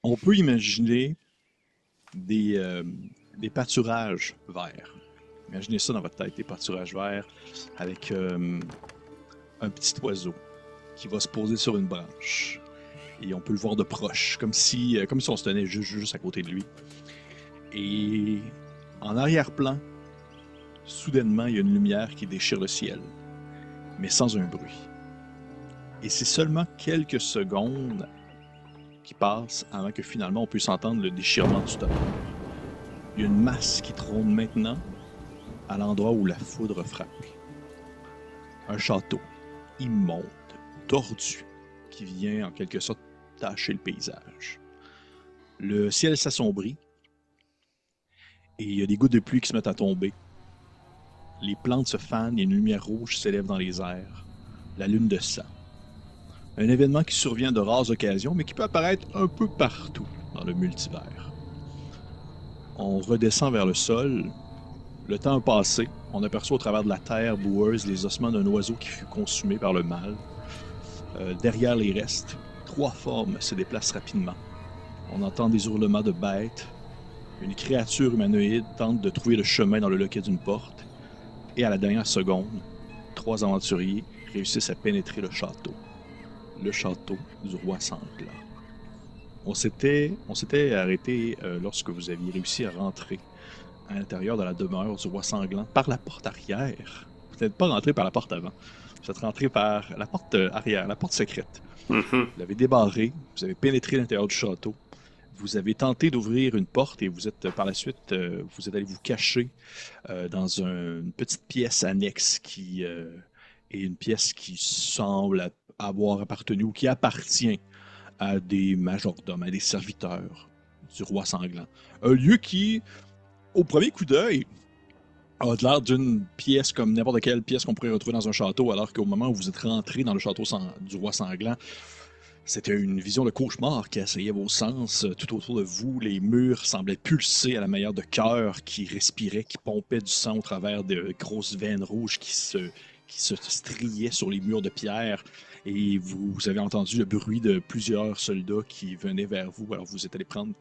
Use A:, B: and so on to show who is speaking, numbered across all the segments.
A: On peut imaginer des, euh, des pâturages verts. Imaginez ça dans votre tête, des pâturages verts avec un petit oiseau qui va se poser sur une branche. Et on peut le voir de proche, comme si on se tenait juste à côté de lui. Et en arrière-plan, soudainement, il y a une lumière qui déchire le ciel, mais sans un bruit. Et c'est seulement quelques secondes qui passent avant que finalement on puisse entendre le déchirement du tonnerre. Il y a une masse qui trône maintenant à l'endroit où la foudre frappe. Un château immonde, tordu, qui vient en quelque sorte tacher le paysage. Le ciel s'assombrit et il y a des gouttes de pluie qui se mettent à tomber. Les plantes se fanent et une lumière rouge s'élève dans les airs. La lune de sang. Un événement qui survient de rares occasions, mais qui peut apparaître un peu partout dans le multivers. On redescend vers le sol. Le temps a passé. On aperçoit au travers de la terre boueuse les ossements d'un oiseau qui fut consumé par le mal. Derrière les restes, trois formes se déplacent rapidement. On entend des hurlements de bêtes. Une créature humanoïde tente de trouver le chemin dans le loquet d'une porte. Et à la dernière seconde, trois aventuriers réussissent à pénétrer le château du roi sanglant. On s'était arrêté lorsque vous aviez réussi à rentrer à l'intérieur de la demeure du roi sanglant par la porte arrière. Vous n'êtes pas rentré par la porte avant. Vous êtes rentré par la porte arrière, la porte secrète.
B: Mhm.
A: Vous l'avez débarrée, vous avez pénétré l'intérieur du château. Vous avez tenté d'ouvrir une porte et vous êtes par la suite, vous êtes allé vous cacher dans une petite pièce annexe qui est une pièce qui semble avoir appartenu ou qui appartient à des majordomes, à des serviteurs du roi sanglant. Un lieu qui, au premier coup d'œil, a l'air d'une pièce comme n'importe quelle pièce qu'on pourrait retrouver dans un château, alors qu'au moment où vous êtes rentré dans le château du roi sanglant, c'était une vision de cauchemar qui assayait vos sens tout autour de vous. Les murs semblaient pulser à la manière de cœurs qui respiraient, qui pompaient du sang au travers de grosses veines rouges qui se striaient sur les murs de pierre. Et vous avez entendu le bruit de plusieurs soldats qui venaient vers vous. Alors vous êtes allé prendre,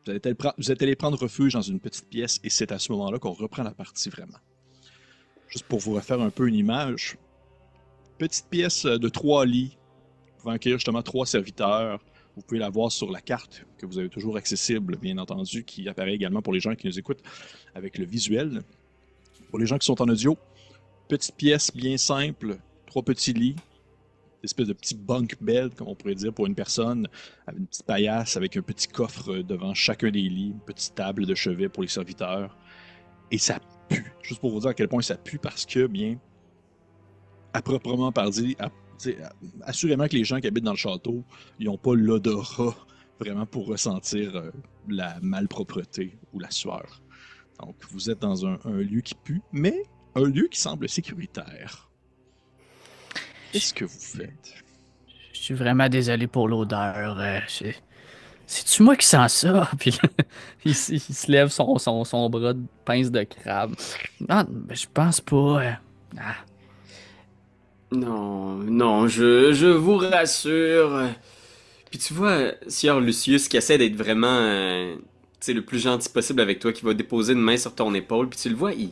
A: vous êtes allé prendre refuge dans une petite pièce et c'est à ce moment-là qu'on reprend la partie vraiment. Juste pour vous refaire un peu une image, petite pièce de 3 lits pouvez accueillir justement trois serviteurs. Vous pouvez la voir sur la carte que vous avez toujours accessible, bien entendu, qui apparaît également pour les gens qui nous écoutent avec le visuel. Pour les gens qui sont en audio, petite pièce bien simple, trois petits lits, une espèce de petit bunk bed, comme on pourrait dire, pour une personne, avec une petite paillasse, avec un petit coffre devant chacun des lits, une petite table de chevet pour les serviteurs. Et ça pue. Juste pour vous dire à quel point ça pue, parce que, bien, à proprement parler, assurément que les gens qui habitent dans le château, ils n'ont pas l'odorat vraiment pour ressentir la malpropreté ou la sueur. Donc, vous êtes dans un lieu qui pue, mais un lieu qui semble sécuritaire.
C: Je,
A: Qu'est-ce que vous faites?
C: je suis vraiment désolé pour l'odeur. C'est-tu moi qui sens ça? Puis là, il se lève son bras de pince de crabe. Ah, ben, je pense pas. Ah.
B: Non, non, je vous rassure. Puis tu vois, Sieur Lucius qui essaie d'être vraiment, tu sais, le plus gentil possible avec toi, qui va déposer une main sur ton épaule, puis tu le vois, tu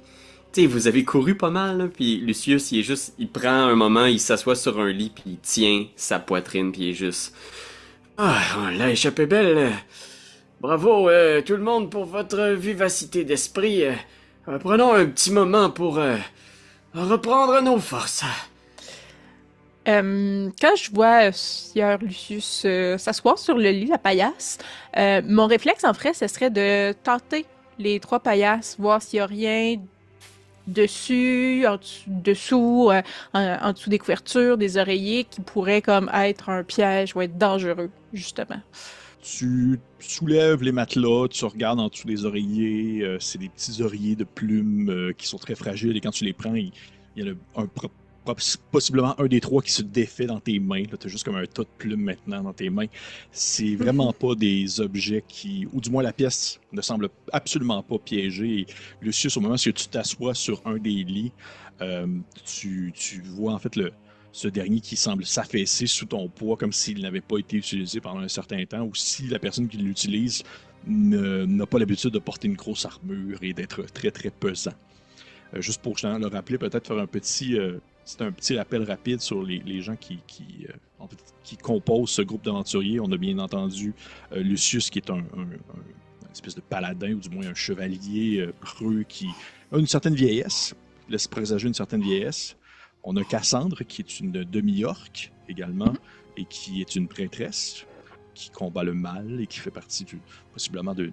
B: sais, vous avez couru pas mal, là, puis Lucius, il prend un moment, il s'assoit sur un lit, puis il tient sa poitrine, puis il est juste, ah, on l'a échappé belle. Bravo, tout le monde, pour votre vivacité d'esprit. Prenons un petit moment pour reprendre nos forces.
D: Quand je vois Sieur Lucius s'asseoir sur le lit, la paillasse, mon réflexe, en fait, ce serait de tenter les trois paillasses, voir s'il n'y a rien dessus, dessous, en dessous des couvertures, des oreillers, qui pourrait comme être un piège ou être dangereux, justement.
A: Tu soulèves les matelas, tu regardes en dessous des oreillers, c'est des petits oreillers de plumes qui sont très fragiles et quand tu les prends, il y en a possiblement un des trois qui se défait dans tes mains. Tu as juste comme un tas de plumes maintenant dans tes mains. C'est vraiment pas des objets qui, ou du moins la pièce ne semble absolument pas piégée. Et Lucius, au moment où tu t'assois sur un des lits, tu vois en fait ce dernier qui semble s'affaisser sous ton poids comme s'il n'avait pas été utilisé pendant un certain temps ou si la personne qui l'utilise n'a pas l'habitude de porter une grosse armure et d'être très très pesant. Juste pour le rappeler, peut-être faire c'est un petit rappel rapide sur les gens en fait, qui composent ce groupe d'aventuriers. On a bien entendu Lucius qui est une espèce de paladin ou du moins un chevalier preux qui a une certaine vieillesse, laisse présager une certaine vieillesse. On a Cassandre qui est une demi-orque également et qui est une prêtresse qui combat le mal et qui fait partie possiblement d'une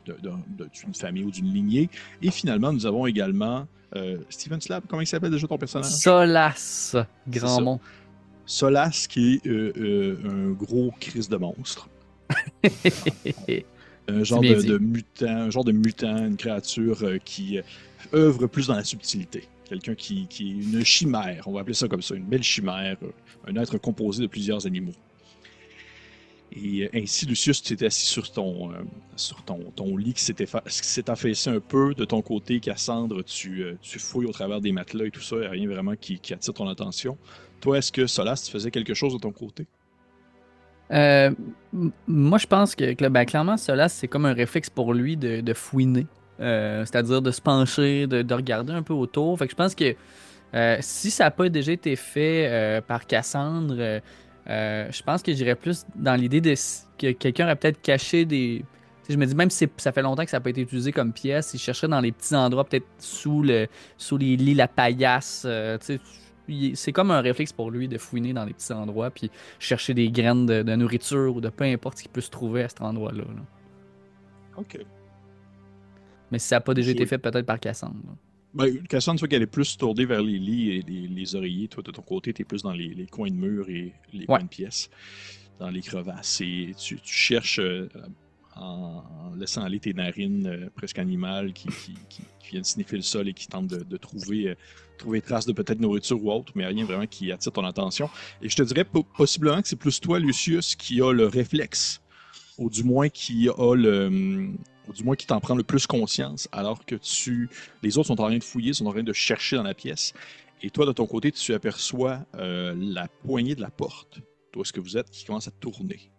A: famille ou d'une lignée. Et finalement, nous avons également Steven Slab, comment il s'appelle déjà ton personnage?
C: Solas, grand mot.
A: Solas qui est un gros Christ de monstre. Un genre de mutant, une créature qui œuvre plus dans la subtilité. Quelqu'un qui est une chimère, on va appeler ça comme ça, une belle chimère, un être composé de plusieurs animaux. Et ainsi, Lucius, tu étais assis sur ton lit qui s'est affaissé un peu. De ton côté, Cassandre, tu fouilles au travers des matelas et tout ça, il n'y a rien vraiment qui attire ton attention. Toi, est-ce que Solas, tu faisais quelque chose de ton côté?
C: Moi, je pense que clairement, Solas, c'est comme un réflexe pour lui de fouiner. C'est-à-dire de se pencher, de regarder un peu autour. Fait que je pense que si ça n'a pas déjà été fait par Cassandre, je pense que j'irais plus dans l'idée que quelqu'un aurait peut-être caché des. Tu sais, je me dis, même si ça fait longtemps que ça n'a pas été utilisé comme pièce, il chercherait dans les petits endroits, peut-être sous les lits, la paillasse. Tu sais, c'est comme un réflexe pour lui de fouiner dans les petits endroits, puis chercher des graines de nourriture ou de peu importe ce qu'il peut se trouver à cet endroit-là. Là.
A: OK.
C: Mais si ça n'a pas déjà été fait, peut-être par Cassandre.
A: Ben, Cassandre, tu vois qu'elle est plus tournée vers les lits et les oreillers. Toi, de ton côté, tu es plus dans les coins de mur et les coins de pièces, dans les crevasses. Et tu cherches en laissant aller tes narines presque animales qui viennent sniffer le sol et qui tentent de trouver traces de peut-être nourriture ou autre, mais rien vraiment qui attire ton attention. Et je te dirais possiblement que c'est plus toi, Lucius, qui a le réflexe, ou du moins qui t'en prend le plus conscience, alors que les autres sont en train de fouiller, sont en train de chercher dans la pièce. Et toi, de ton côté, tu aperçois la poignée de la porte, toi, ce que vous êtes, qui commence à tourner.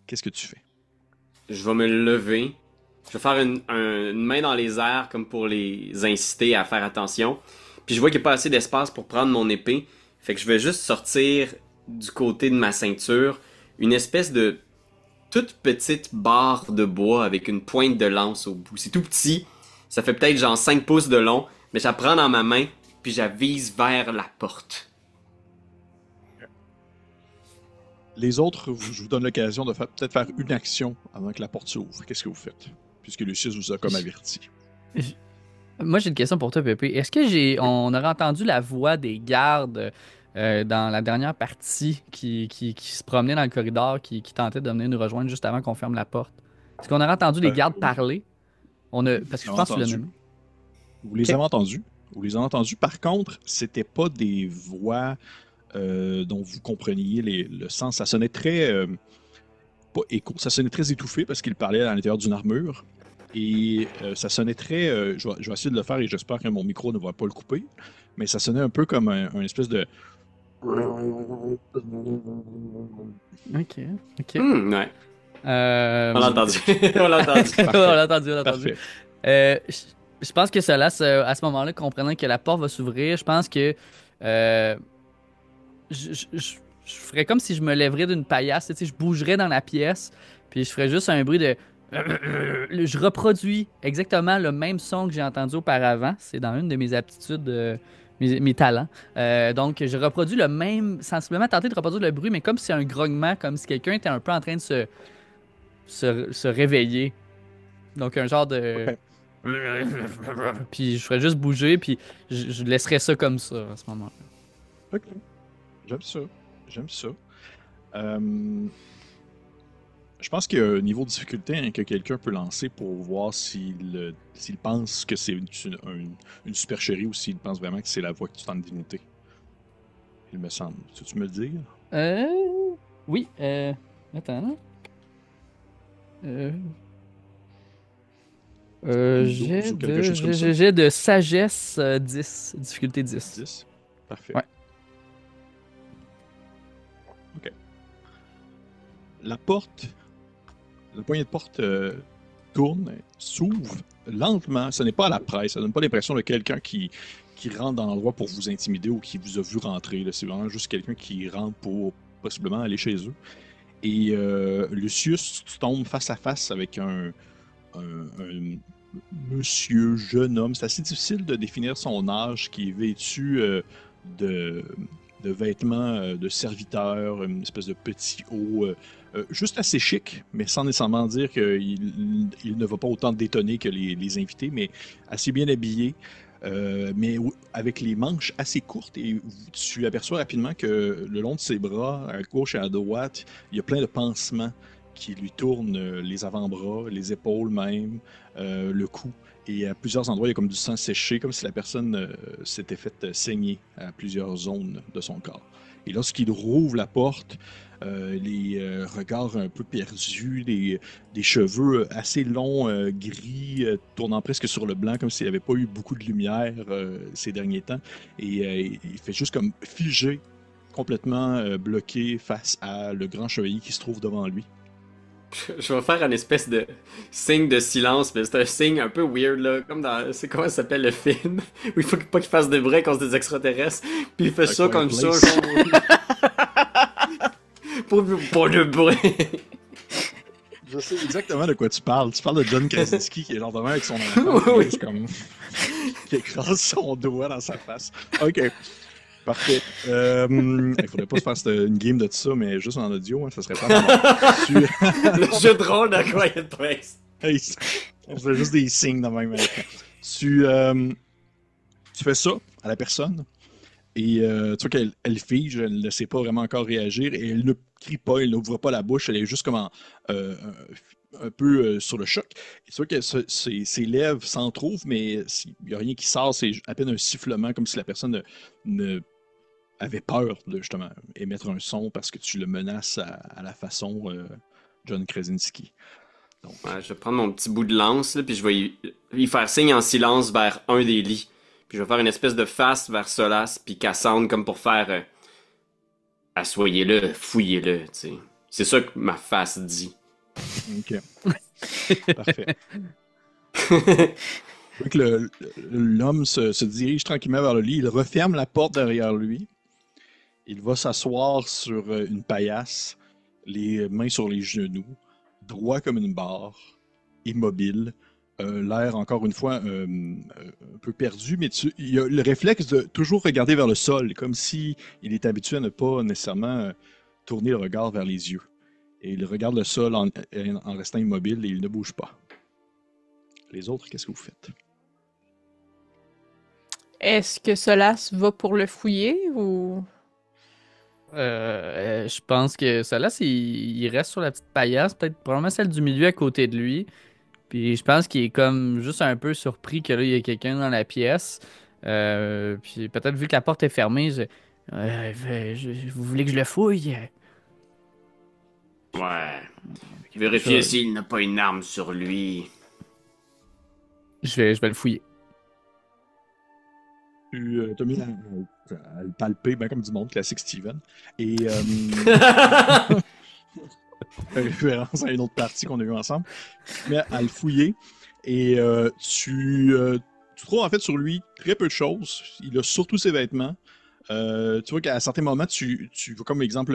A: Qu'est-ce que tu fais?
B: Je vais me lever. Je vais faire une main dans les airs comme pour les inciter à faire attention. Puis je vois qu'il n'y a pas assez d'espace pour prendre mon épée. Fait que je vais juste sortir du côté de ma ceinture une espèce de toute petite barre de bois avec une pointe de lance au bout. C'est tout petit. Ça fait peut-être genre 5 pouces de long. Mais je la prends dans ma main puis je la vise vers la porte.
A: Les autres, je vous donne l'occasion de peut-être faire une action avant que la porte s'ouvre. Qu'est-ce que vous faites? Puisque Lucius vous a comme averti.
C: Moi, j'ai une question pour toi, Pépé. Est-ce que on aurait entendu la voix des gardes dans la dernière partie qui se promenaient dans le corridor, qui tentaient de venir nous rejoindre juste avant qu'on ferme la porte? Est-ce qu'on aurait entendu les gardes parler? Parce que je pense que tu l'as nommé.
A: Vous les avez entendus? Vous les avez entendus. Par contre, c'était pas des voix dont vous compreniez le sens. Ça sonnait très... pas écho, ça sonnait très étouffé parce qu'il parlait à l'intérieur d'une armure. Et ça sonnait très... je vais essayer de le faire et j'espère que mon micro ne va pas le couper. Mais ça sonnait un peu comme un espèce de...
C: Ok.
B: Ouais. On l'a entendu.
C: On l'a entendu.
A: Parfait.
C: Je pense que cela, à ce moment-là, comprenant que la porte va s'ouvrir, je pense que je ferais comme si je me lèverais d'une paillasse, tu sais, je bougerais dans la pièce, puis je ferais juste un bruit de... Je reproduis exactement le même son que j'ai entendu auparavant. C'est dans une de mes aptitudes, mes talents. Donc, je reproduis le même, sensiblement tenter de reproduire le bruit, mais comme si c'est un grognement, comme si quelqu'un était un peu en train de se réveiller. Donc, un genre de...
A: Okay.
C: Puis je ferais juste bouger, puis je laisserais ça comme ça à ce moment-là.
A: Ok. J'aime ça. Je pense qu'il y a un niveau de difficulté que quelqu'un peut lancer pour voir s'il pense que c'est une supercherie ou s'il pense vraiment que c'est la voix que tu tentes d'imiter. Il me semble. Tu me le dire?
C: Oui. Attends. J'ai de sagesse 10, difficulté 10.
A: 10? Parfait.
C: Ouais.
A: la porte, le poignet de porte tourne, s'ouvre lentement. Ce n'est pas à la presse, ça donne pas l'impression de quelqu'un qui rentre dans l'endroit pour vous intimider ou qui vous a vu rentrer. Là. C'est vraiment juste quelqu'un qui rentre pour possiblement aller chez eux. Et Lucius, tu tombes face à face avec un monsieur, jeune homme. C'est assez difficile de définir son âge, qui est vêtu de, de vêtements de serviteur, une espèce de petit haut, juste assez chic, mais sans nécessairement dire qu'il ne va pas autant détonner que les invités, mais assez bien habillé. Mais avec les manches assez courtes, et tu aperçois rapidement que le long de ses bras, à gauche et à droite, il y a plein de pansements qui lui tournent les avant-bras, les épaules même, le cou. Et à plusieurs endroits, il y a comme du sang séché, comme si la personne s'était fait saigner à plusieurs zones de son corps. Et lorsqu'il rouvre la porte, les regards un peu perdus, des cheveux assez longs, gris, tournant presque sur le blanc, comme s'il n'avait pas eu beaucoup de lumière ces derniers temps. Et il fait juste comme figé, complètement bloqué face à le grand chevalier qui se trouve devant lui.
B: Je vais faire une espèce de signe de silence, mais c'est un signe un peu weird, là. Comme dans. C'est comment ça s'appelle le film? Où il faut pas qu'il fasse de bruit à cause des extraterrestres. Puis il fait ça comme ça, genre. Pour le bruit.
A: Je sais exactement de quoi tu parles. Tu parles de John Krasinski qui est genre devant avec son enfant,
B: Oui.
A: juste comme qui écrase son doigt dans sa face. Ok, parfait. Il faudrait pas se faire une game de tout ça, mais juste en audio, hein, ça serait pas mal. Tu...
B: Le jeu de rôle de Quiet Place.
A: Hey, on fait juste des signes dans le même écran. Tu fais ça à la personne et tu vois qu'elle fige, elle ne sait pas vraiment encore réagir et elle ne crie pas, elle n'ouvre pas la bouche, elle est juste comme un peu sur le choc. Et tu vois que ses lèvres s'entrouvent, mais il n'y a rien qui sort, c'est à peine un sifflement, comme si la personne ne avait peur de justement émettre un son parce que tu le menaces à la façon John Krasinski. Donc,
B: Ouais, je vais prendre mon petit bout de lance, là, puis je vais y faire signe en silence vers un des lits. Puis je vais faire une espèce de face vers Solas, puis Cassandre, comme pour faire assoyez-le, fouillez-le, tu sais. C'est ça que ma face dit.
A: ok. Parfait. Tu vois que l'homme se dirige tranquillement vers le lit, il referme la porte derrière lui, il va s'asseoir sur une paillasse, les mains sur les genoux, droit comme une barre, immobile, l'air encore une fois un peu perdu, mais il a le réflexe de toujours regarder vers le sol, comme si il est habitué à ne pas nécessairement tourner le regard vers les yeux. Et il regarde le sol en restant immobile et il ne bouge pas. Les autres, qu'est-ce que vous faites?
D: Est-ce que Solas va pour le fouiller ou...
C: Je pense que celle-là, il reste sur la petite paillasse, peut-être probablement celle du milieu à côté de lui. Puis je pense qu'il est comme juste un peu surpris que là, il y a quelqu'un dans la pièce. Puis peut-être vu que la porte est fermée, vous voulez que je le fouille?
B: Ouais. Vérifiez s'il n'a pas une arme sur lui.
C: Je vais le fouiller.
A: Tu t'as mis à le palper, ben comme du monde, classique Steven. Et référence à une autre partie qu'on a vue ensemble. Tu te mets à le fouiller et tu trouves en fait sur lui très peu de choses. Il a surtout ses vêtements. Tu vois qu'à certains moments, tu vois comme exemple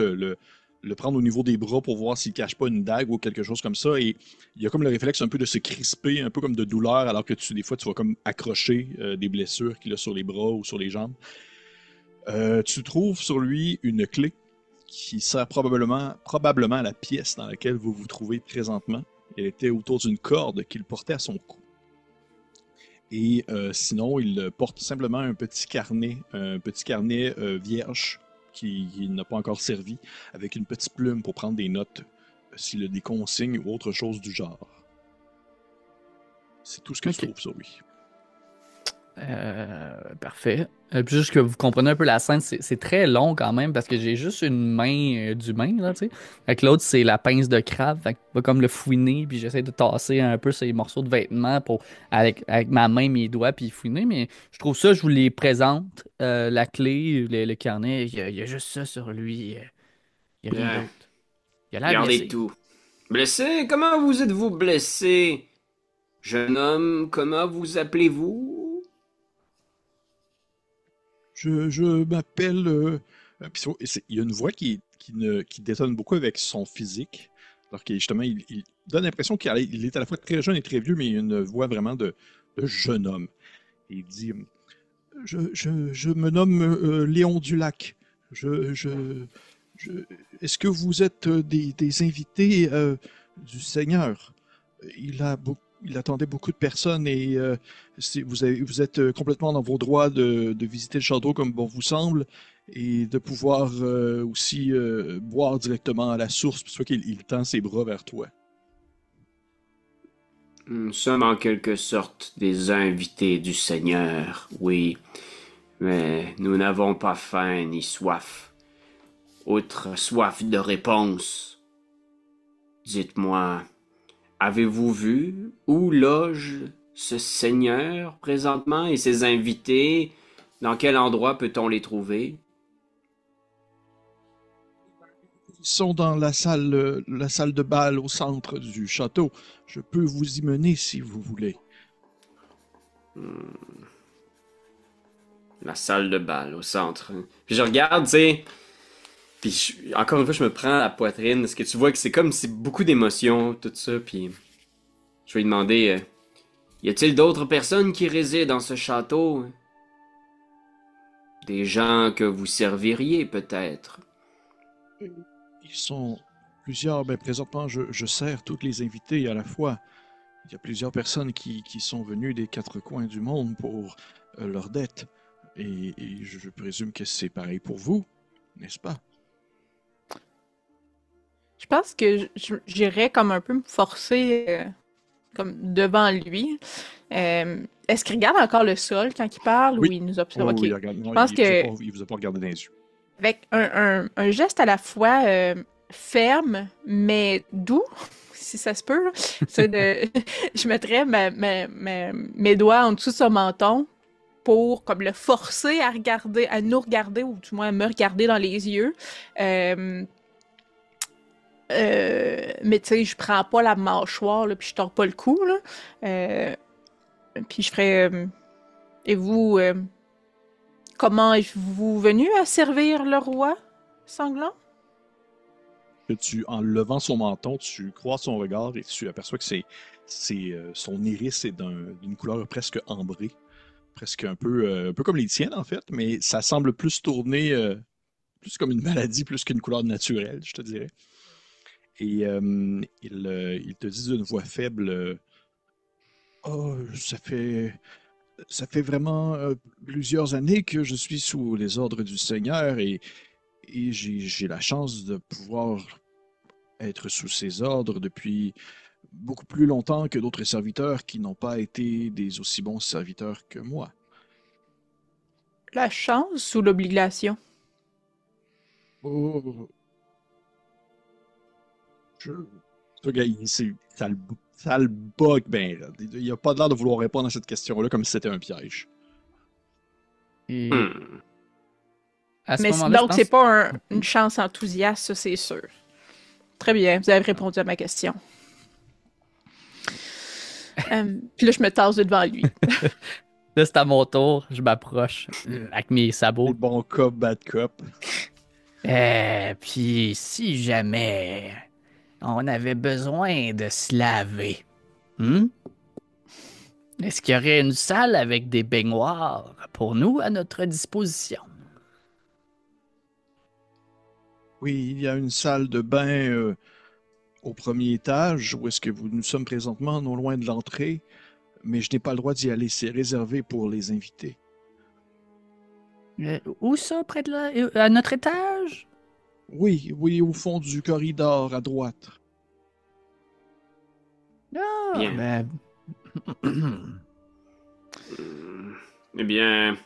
A: le prendre au niveau des bras pour voir s'il cache pas une dague ou quelque chose comme ça. Et il y a comme le réflexe un peu de se crisper, un peu comme de douleur, alors que des fois, tu vas comme accrocher des blessures qu'il a sur les bras ou sur les jambes. Tu trouves sur lui une clé qui sert probablement à la pièce dans laquelle vous vous trouvez présentement. Elle était autour d'une corde qu'il portait à son cou. Et sinon, il porte simplement un petit carnet vierge qui n'a pas encore servi, avec une petite plume pour prendre des notes s'il a des consignes ou autre chose du genre. C'est tout ce que tu trouves sur lui.
C: Parfait. Puis juste que vous comprenez un peu la scène, c'est très long quand même parce que j'ai juste une main d'humain, là, tu sais. Avec l'autre, c'est la pince de crabe. Fait que je vais comme le fouiner, puis j'essaie de tasser un peu ces morceaux de vêtements avec ma main, mes doigts, puis fouiner. Mais je trouve ça, je vous les présente. La clé, le carnet, il y a juste ça sur lui. Il y a rien
B: Ouais.
C: d'autre. Il a l'air
B: Regardez
C: blessé.
B: tout. Blessé? Comment vous êtes-vous blessé? Jeune homme, comment vous appelez-vous?
A: Je m'appelle. Il y a une voix qui détonne beaucoup avec son physique. Alors que justement, il donne l'impression qu'il est à la fois très jeune et très vieux, mais il a une voix vraiment de jeune homme. Et il dit je me nomme Léon Dulac. Je, je, je- Est-ce que vous êtes des invités du Seigneur? Il attendait beaucoup de personnes et vous êtes complètement dans vos droits de visiter le château comme bon vous semble et de pouvoir aussi boire directement à la source. C'est pour ça qu'il tend ses bras vers toi.
B: Nous sommes en quelque sorte des invités du Seigneur, oui, mais nous n'avons pas faim ni soif. Outre soif de réponse. Dites-moi, avez-vous vu où loge ce Seigneur présentement et ses invités? Dans quel endroit peut-on les trouver?
A: Ils sont dans la salle de bal au centre du château. Je peux vous y mener si vous voulez.
B: La salle de bal au centre. Puis je regarde, tu sais, puis encore une fois, je me prends la poitrine, parce que tu vois que c'est comme c'est beaucoup d'émotions, tout ça, puis je vais lui demander, y a-t-il d'autres personnes qui résident dans ce château? Des gens que vous serviriez, peut-être.
A: Ils sont plusieurs. Ben, présentement, je sers tous les invités à la fois. Il y a plusieurs personnes qui sont venues des quatre coins du monde pour leurs dettes. Et je présume que c'est pareil pour vous, n'est-ce pas?
D: Je pense que j'irais comme un peu me forcer comme devant lui. Est-ce qu'il regarde encore le sol quand il parle ou
A: Oui.
D: il nous observe?
A: Oh,
D: Ok.
A: oui, regarde, non,
D: Je pense que
A: il vous a pas regardé dans les yeux.
D: avec un geste à la fois ferme mais doux, si ça se peut, là, c'est de je mettrais mes doigts en dessous de son menton pour comme le forcer à regarder, à nous regarder ou du moins à me regarder dans les yeux. Mais tu sais, je prends pas la mâchoire là, puis je tords pas le cou là. Puis je ferais. Et vous, comment êtes-vous venu à servir le roi sanglant?
A: En levant son menton, tu croises son regard et tu aperçois que son iris est d'une couleur presque ambrée, presque un peu comme les tiennes en fait, mais ça semble plus tourner, plus comme une maladie, plus qu'une couleur naturelle, je te dirais. Et il te dit d'une voix faible, oh, ça fait vraiment plusieurs années que je suis sous les ordres du Seigneur et j'ai la chance de pouvoir être sous ses ordres depuis beaucoup plus longtemps que d'autres serviteurs qui n'ont pas été des aussi bons serviteurs que moi.
D: La chance ou l'obligation?
A: Oh, je... Ce gars, ça le bug ben raide. Il a pas l'air de vouloir répondre à cette question-là comme si c'était un piège.
C: Et
B: Hmm.
C: à ce
D: Mais
C: moment-là, je
D: donc,
C: pense...
D: c'est pas une chance enthousiaste, ça, c'est sûr. Très bien, vous avez répondu à ma question. Puis là, je me tasse de devant lui.
C: Là, c'est à mon tour. Je m'approche avec mes
A: Les
C: sabots.
A: bons cop, bad cop.
C: Puis si jamais on avait besoin de se laver, hmm? Est-ce qu'il y aurait une salle avec des baignoires pour nous à notre disposition?
A: Oui, il y a une salle de bain au premier étage où est-ce que nous sommes présentement, non loin de l'entrée, mais je n'ai pas le droit d'y aller. C'est réservé pour les invités.
C: Où ça, près de à notre étage?
A: Oui, oui, au fond du corridor à droite.
C: Ah,
B: Bien.
C: ben...
B: Eh bien,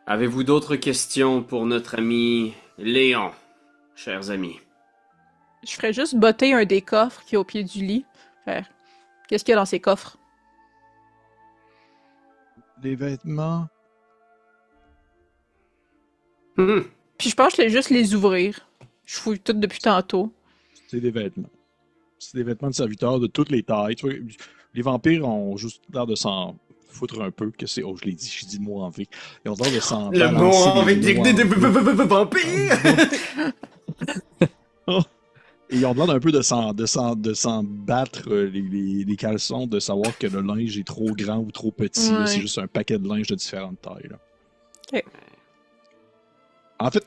B: avez-vous d'autres questions pour notre ami Léon, chers amis?
D: Je ferais juste botter un des coffres qui est au pied du lit. Faire, qu'est-ce qu'il y a dans ces coffres?
A: Des vêtements.
B: Hmm.
D: Puis je pense que je vais juste les ouvrir. Je fouille tout depuis tantôt.
A: C'est des vêtements. C'est des vêtements de serviteurs de toutes les tailles. Tu vois, les vampires ont juste l'air de s'en foutre un peu. Que c'est... Oh, je l'ai dit, j'ai dit le mot en V. Ils ont l'air de s'en
B: Le mot
A: balancer
B: avec
A: des
B: des
A: mots en
B: vampires!
A: Et ils ont l'air un peu de s'en battre les caleçons, de savoir que le linge est trop grand ou trop petit. Là,
D: Ouais.
A: c'est juste un paquet de linge de différentes tailles. Là.
D: Ok.
A: En fait,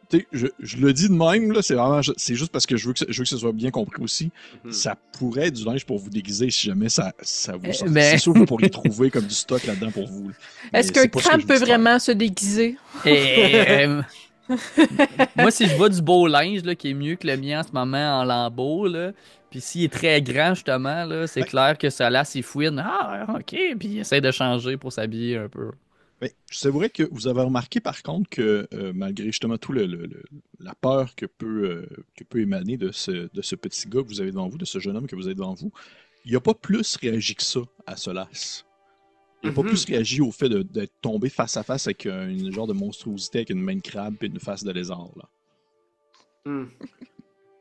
A: tu sais, je le dis de même, là, c'est juste parce que je veux que ce soit bien compris aussi. Ça pourrait être du linge pour vous déguiser si jamais ça vous sort.
C: mais-
A: C'est sûr que vous pourriez trouver comme du stock là-dedans pour vous. là.
D: Est-ce
A: Mais
D: qu'un
A: c'est pas ce que
D: crabe
A: je
D: peut
A: vous dis.
D: vraiment se déguiser?
C: Et, moi, si je vois du beau linge là, qui est mieux que le mien en ce moment en lambeaux, là, puis s'il est très grand, justement, là, c'est
A: Ouais.
C: clair que ça là, il fouine. Ah, ok, puis il essaie de changer pour s'habiller un peu.
A: Mais c'est vrai que vous avez remarqué par contre que malgré justement tout la peur que peut émaner de ce petit gars que vous avez devant vous, de ce jeune homme que vous avez devant vous, il n'a pas plus réagi que ça à Solas. Il n'a pas plus réagi au fait d'être tombé face à face avec une genre de monstruosité avec une main de crabe et une face de lézard. Là.
B: Hmm.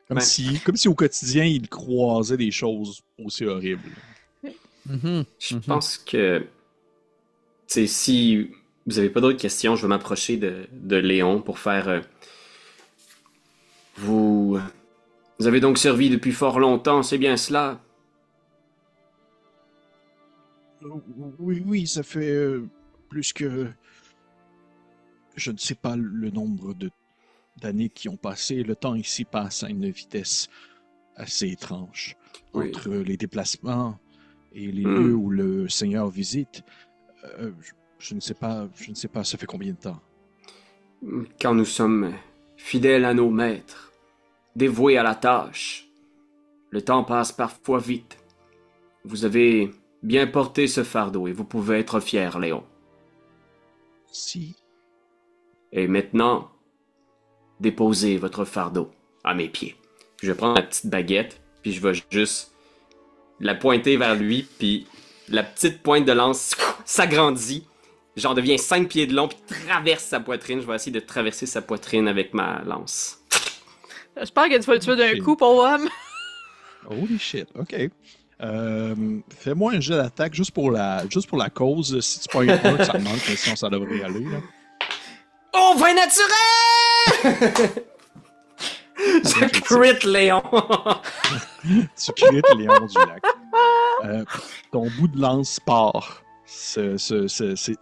A: Comme,
B: Ben.
A: comme si au quotidien il croisait des choses aussi horribles.
C: Mhm.
B: Je pense que, si vous avez pas d'autres questions, je vais m'approcher de Léon pour faire. Vous avez donc servi depuis fort longtemps, c'est bien cela?
A: Oui, ça fait plus que... Je ne sais pas le nombre d'années qui ont passé. Le temps ici passe à une vitesse assez étrange.
B: Oui.
A: Entre les déplacements et les
B: Hmm.
A: lieux où le Seigneur visite, je ne sais pas, ça fait combien de temps?
B: Quand nous sommes fidèles à nos maîtres, dévoués à la tâche, le temps passe parfois vite. Vous avez bien porté ce fardeau et vous pouvez être fier, Léon.
A: Si.
B: Et maintenant, déposez votre fardeau à mes pieds. Je vais prendre ma petite baguette, puis je vais juste la pointer vers lui, puis la petite pointe de lance s'agrandit. J'en deviens 5 pieds de long, puis traverse sa poitrine. Je vais essayer de traverser sa poitrine avec ma lance.
D: J'espère que tu vas le tuer d'un
A: Shit.
D: coup, pauvre homme.
A: Holy shit, ok. Fais-moi un jet d'attaque juste pour la cause. Si tu pognes un, ça manque, mais sinon ça devrait y aller. Là.
B: Oh, vin naturel! Je crit Léon!
A: Tu crites Léon du lac. Ton bout de lance part,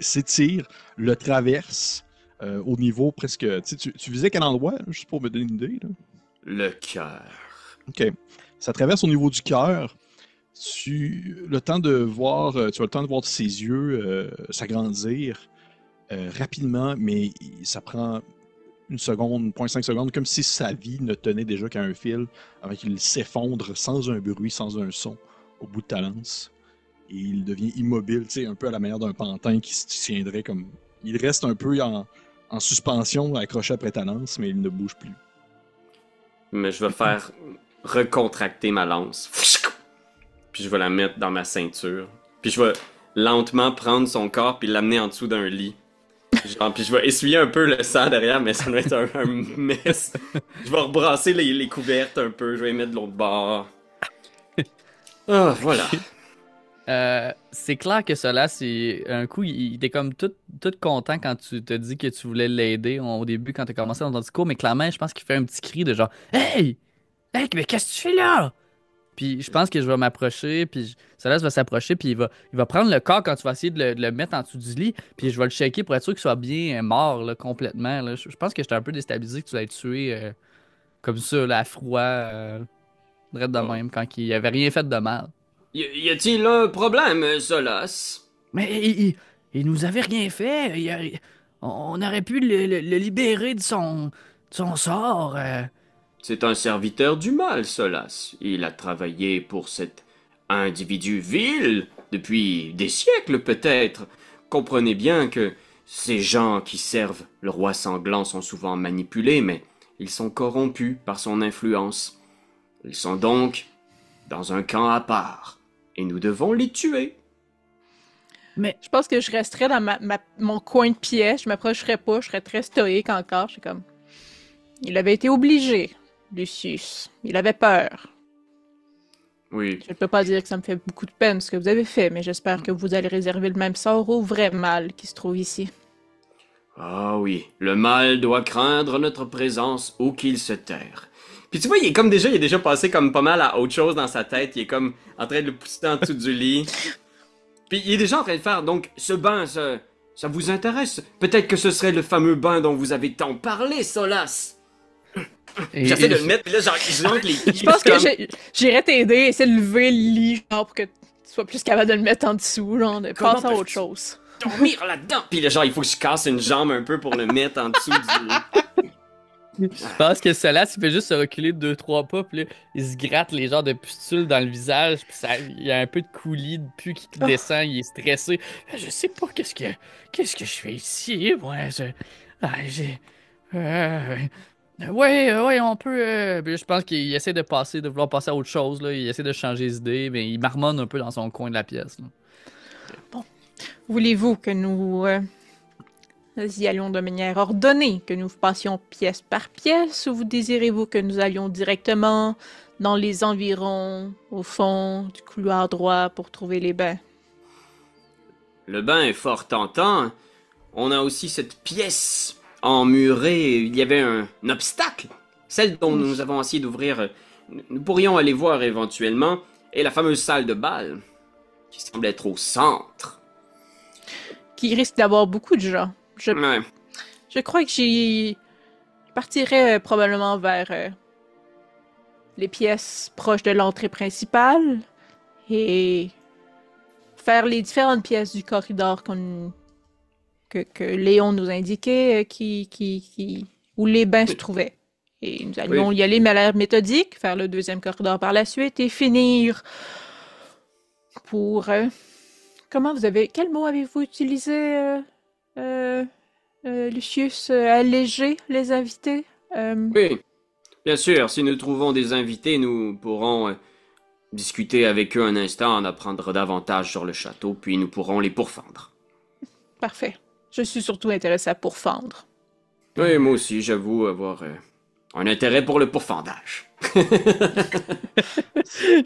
A: s'étire, le traverse au niveau presque... Tu visais quel endroit, juste pour me donner une idée? Là?
B: Le cœur.
A: OK. Ça traverse au niveau du cœur. Tu as le temps de voir ses yeux s'agrandir rapidement, mais ça prend 1 seconde, 0.5 secondes, comme si sa vie ne tenait déjà qu'à un fil, avant qu'il s'effondre sans un bruit, sans un son, au bout de ta lance. Et il devient immobile, un peu à la manière d'un pantin qui se tiendrait comme... Il reste un peu en suspension, accroché après ta lance, mais il ne bouge plus.
B: Mais je vais faire recontracter ma lance. Puis je vais la mettre dans ma ceinture. Puis je vais lentement prendre son corps puis l'amener en dessous d'un lit. Genre, puis je vais essuyer un peu le sang derrière, mais ça doit être un mess. Je vais rebrasser les couvertes un peu, je vais les mettre de l'autre bord. Ah, voilà.
C: C'est clair que cela, c'est un coup, il était comme tout content quand tu te dis que tu voulais l'aider au début, quand tu as commencé dans ton discours, mais clairement, je pense qu'il fait un petit cri de genre Hey! Hey, mais qu'est-ce que tu fais là? Puis je pense que je vais m'approcher, puis Solas va s'approcher, puis il va prendre le corps quand tu vas essayer de le mettre en dessous du lit, puis je vais le shaker pour être sûr qu'il soit bien mort là, complètement. Là. Je pense que j'étais un peu déstabilisé que tu l'aies tué comme ça, là, à froid, direct de
B: Oh.
C: même, quand il avait rien fait de mal.
B: Y a-t-il un problème, Solas?
C: Mais il nous avait rien fait. On aurait pu le libérer de son sort.
B: C'est un serviteur du mal, Solas. Il a travaillé pour cet individu vil depuis des siècles peut-être. Comprenez bien que ces gens qui servent le roi sanglant sont souvent manipulés, mais ils sont corrompus par son influence. Ils sont donc dans un camp à part, et nous devons les tuer.
D: Je pense que je resterais dans mon coin de pièce. Je m'approcherais pas. Je serais très stoïque encore. Je suis comme... Il avait été obligé. Lucius. Il avait peur.
B: Oui.
D: Je ne peux pas dire que ça me fait beaucoup de peine ce que vous avez fait, mais j'espère que vous allez réserver le même sort au vrai mal qui se trouve ici.
B: Ah oui, le mal doit craindre notre présence ou qu'il se terre. Puis tu vois, il est déjà passé comme pas mal à autre chose dans sa tête. Il est comme en train de le pousser en dessous du lit. Puis il est déjà en train de faire, donc, ce bain, ça vous intéresse? Peut-être que ce serait le fameux bain dont vous avez tant parlé, Solas. J'essaie de le mettre, puis là, genre, il jonque les pieds.
D: Je pense que j'irais t'aider, essayer de lever le lit, genre, pour que tu sois plus capable de le mettre en dessous, genre, de
B: Comment
D: passer à
B: peux-tu
D: autre chose.
B: dormir là-dedans? Puis là, genre, il faut que je casse une jambe un peu pour le mettre en dessous du...
C: Je pense que cela, il fait juste se reculer de 2-3 pas, puis là, il se gratte les genres de pustules dans le visage, puis il y a un peu de coulis, de pu qui descend, il est stressé. Je sais pas qu'est-ce que je fais ici, moi. J'ai. Ouais, on peut. Puis je pense qu'il essaie de vouloir passer à autre chose, là. Il essaie de changer les idées, mais il marmonne un peu dans son coin de la pièce, là.
D: Voulez-vous que nous y allions de manière ordonnée, que nous passions pièce par pièce, ou vous désirez-vous que nous allions directement dans les environs, au fond du couloir droit pour trouver les bains?
B: Le bain est fort tentant. On a aussi cette pièce emmurée. Il y avait un obstacle. Celle dont nous avons essayé d'ouvrir. Nous pourrions aller voir éventuellement. Et la fameuse salle de bal, qui semble être au centre.
D: Qui risque d'avoir beaucoup de gens.
B: Ouais.
D: Je crois que j'y partirais probablement vers les pièces proches de l'entrée principale et faire les différentes pièces du corridor que Léon nous indiquait où les bains se trouvaient. Et nous allions y aller à l'air méthodique, faire le deuxième corridor par la suite et finir pour... quel mot avez-vous utilisé Lucius, alléger les invités?
B: Oui, bien sûr, si nous trouvons des invités, nous pourrons discuter avec eux un instant, en apprendre davantage sur le château, puis nous pourrons les pourfendre.
D: Parfait. Je suis surtout intéressé à pourfendre.
B: Oui, moi aussi, j'avoue avoir un intérêt pour le pourfendage.
C: Je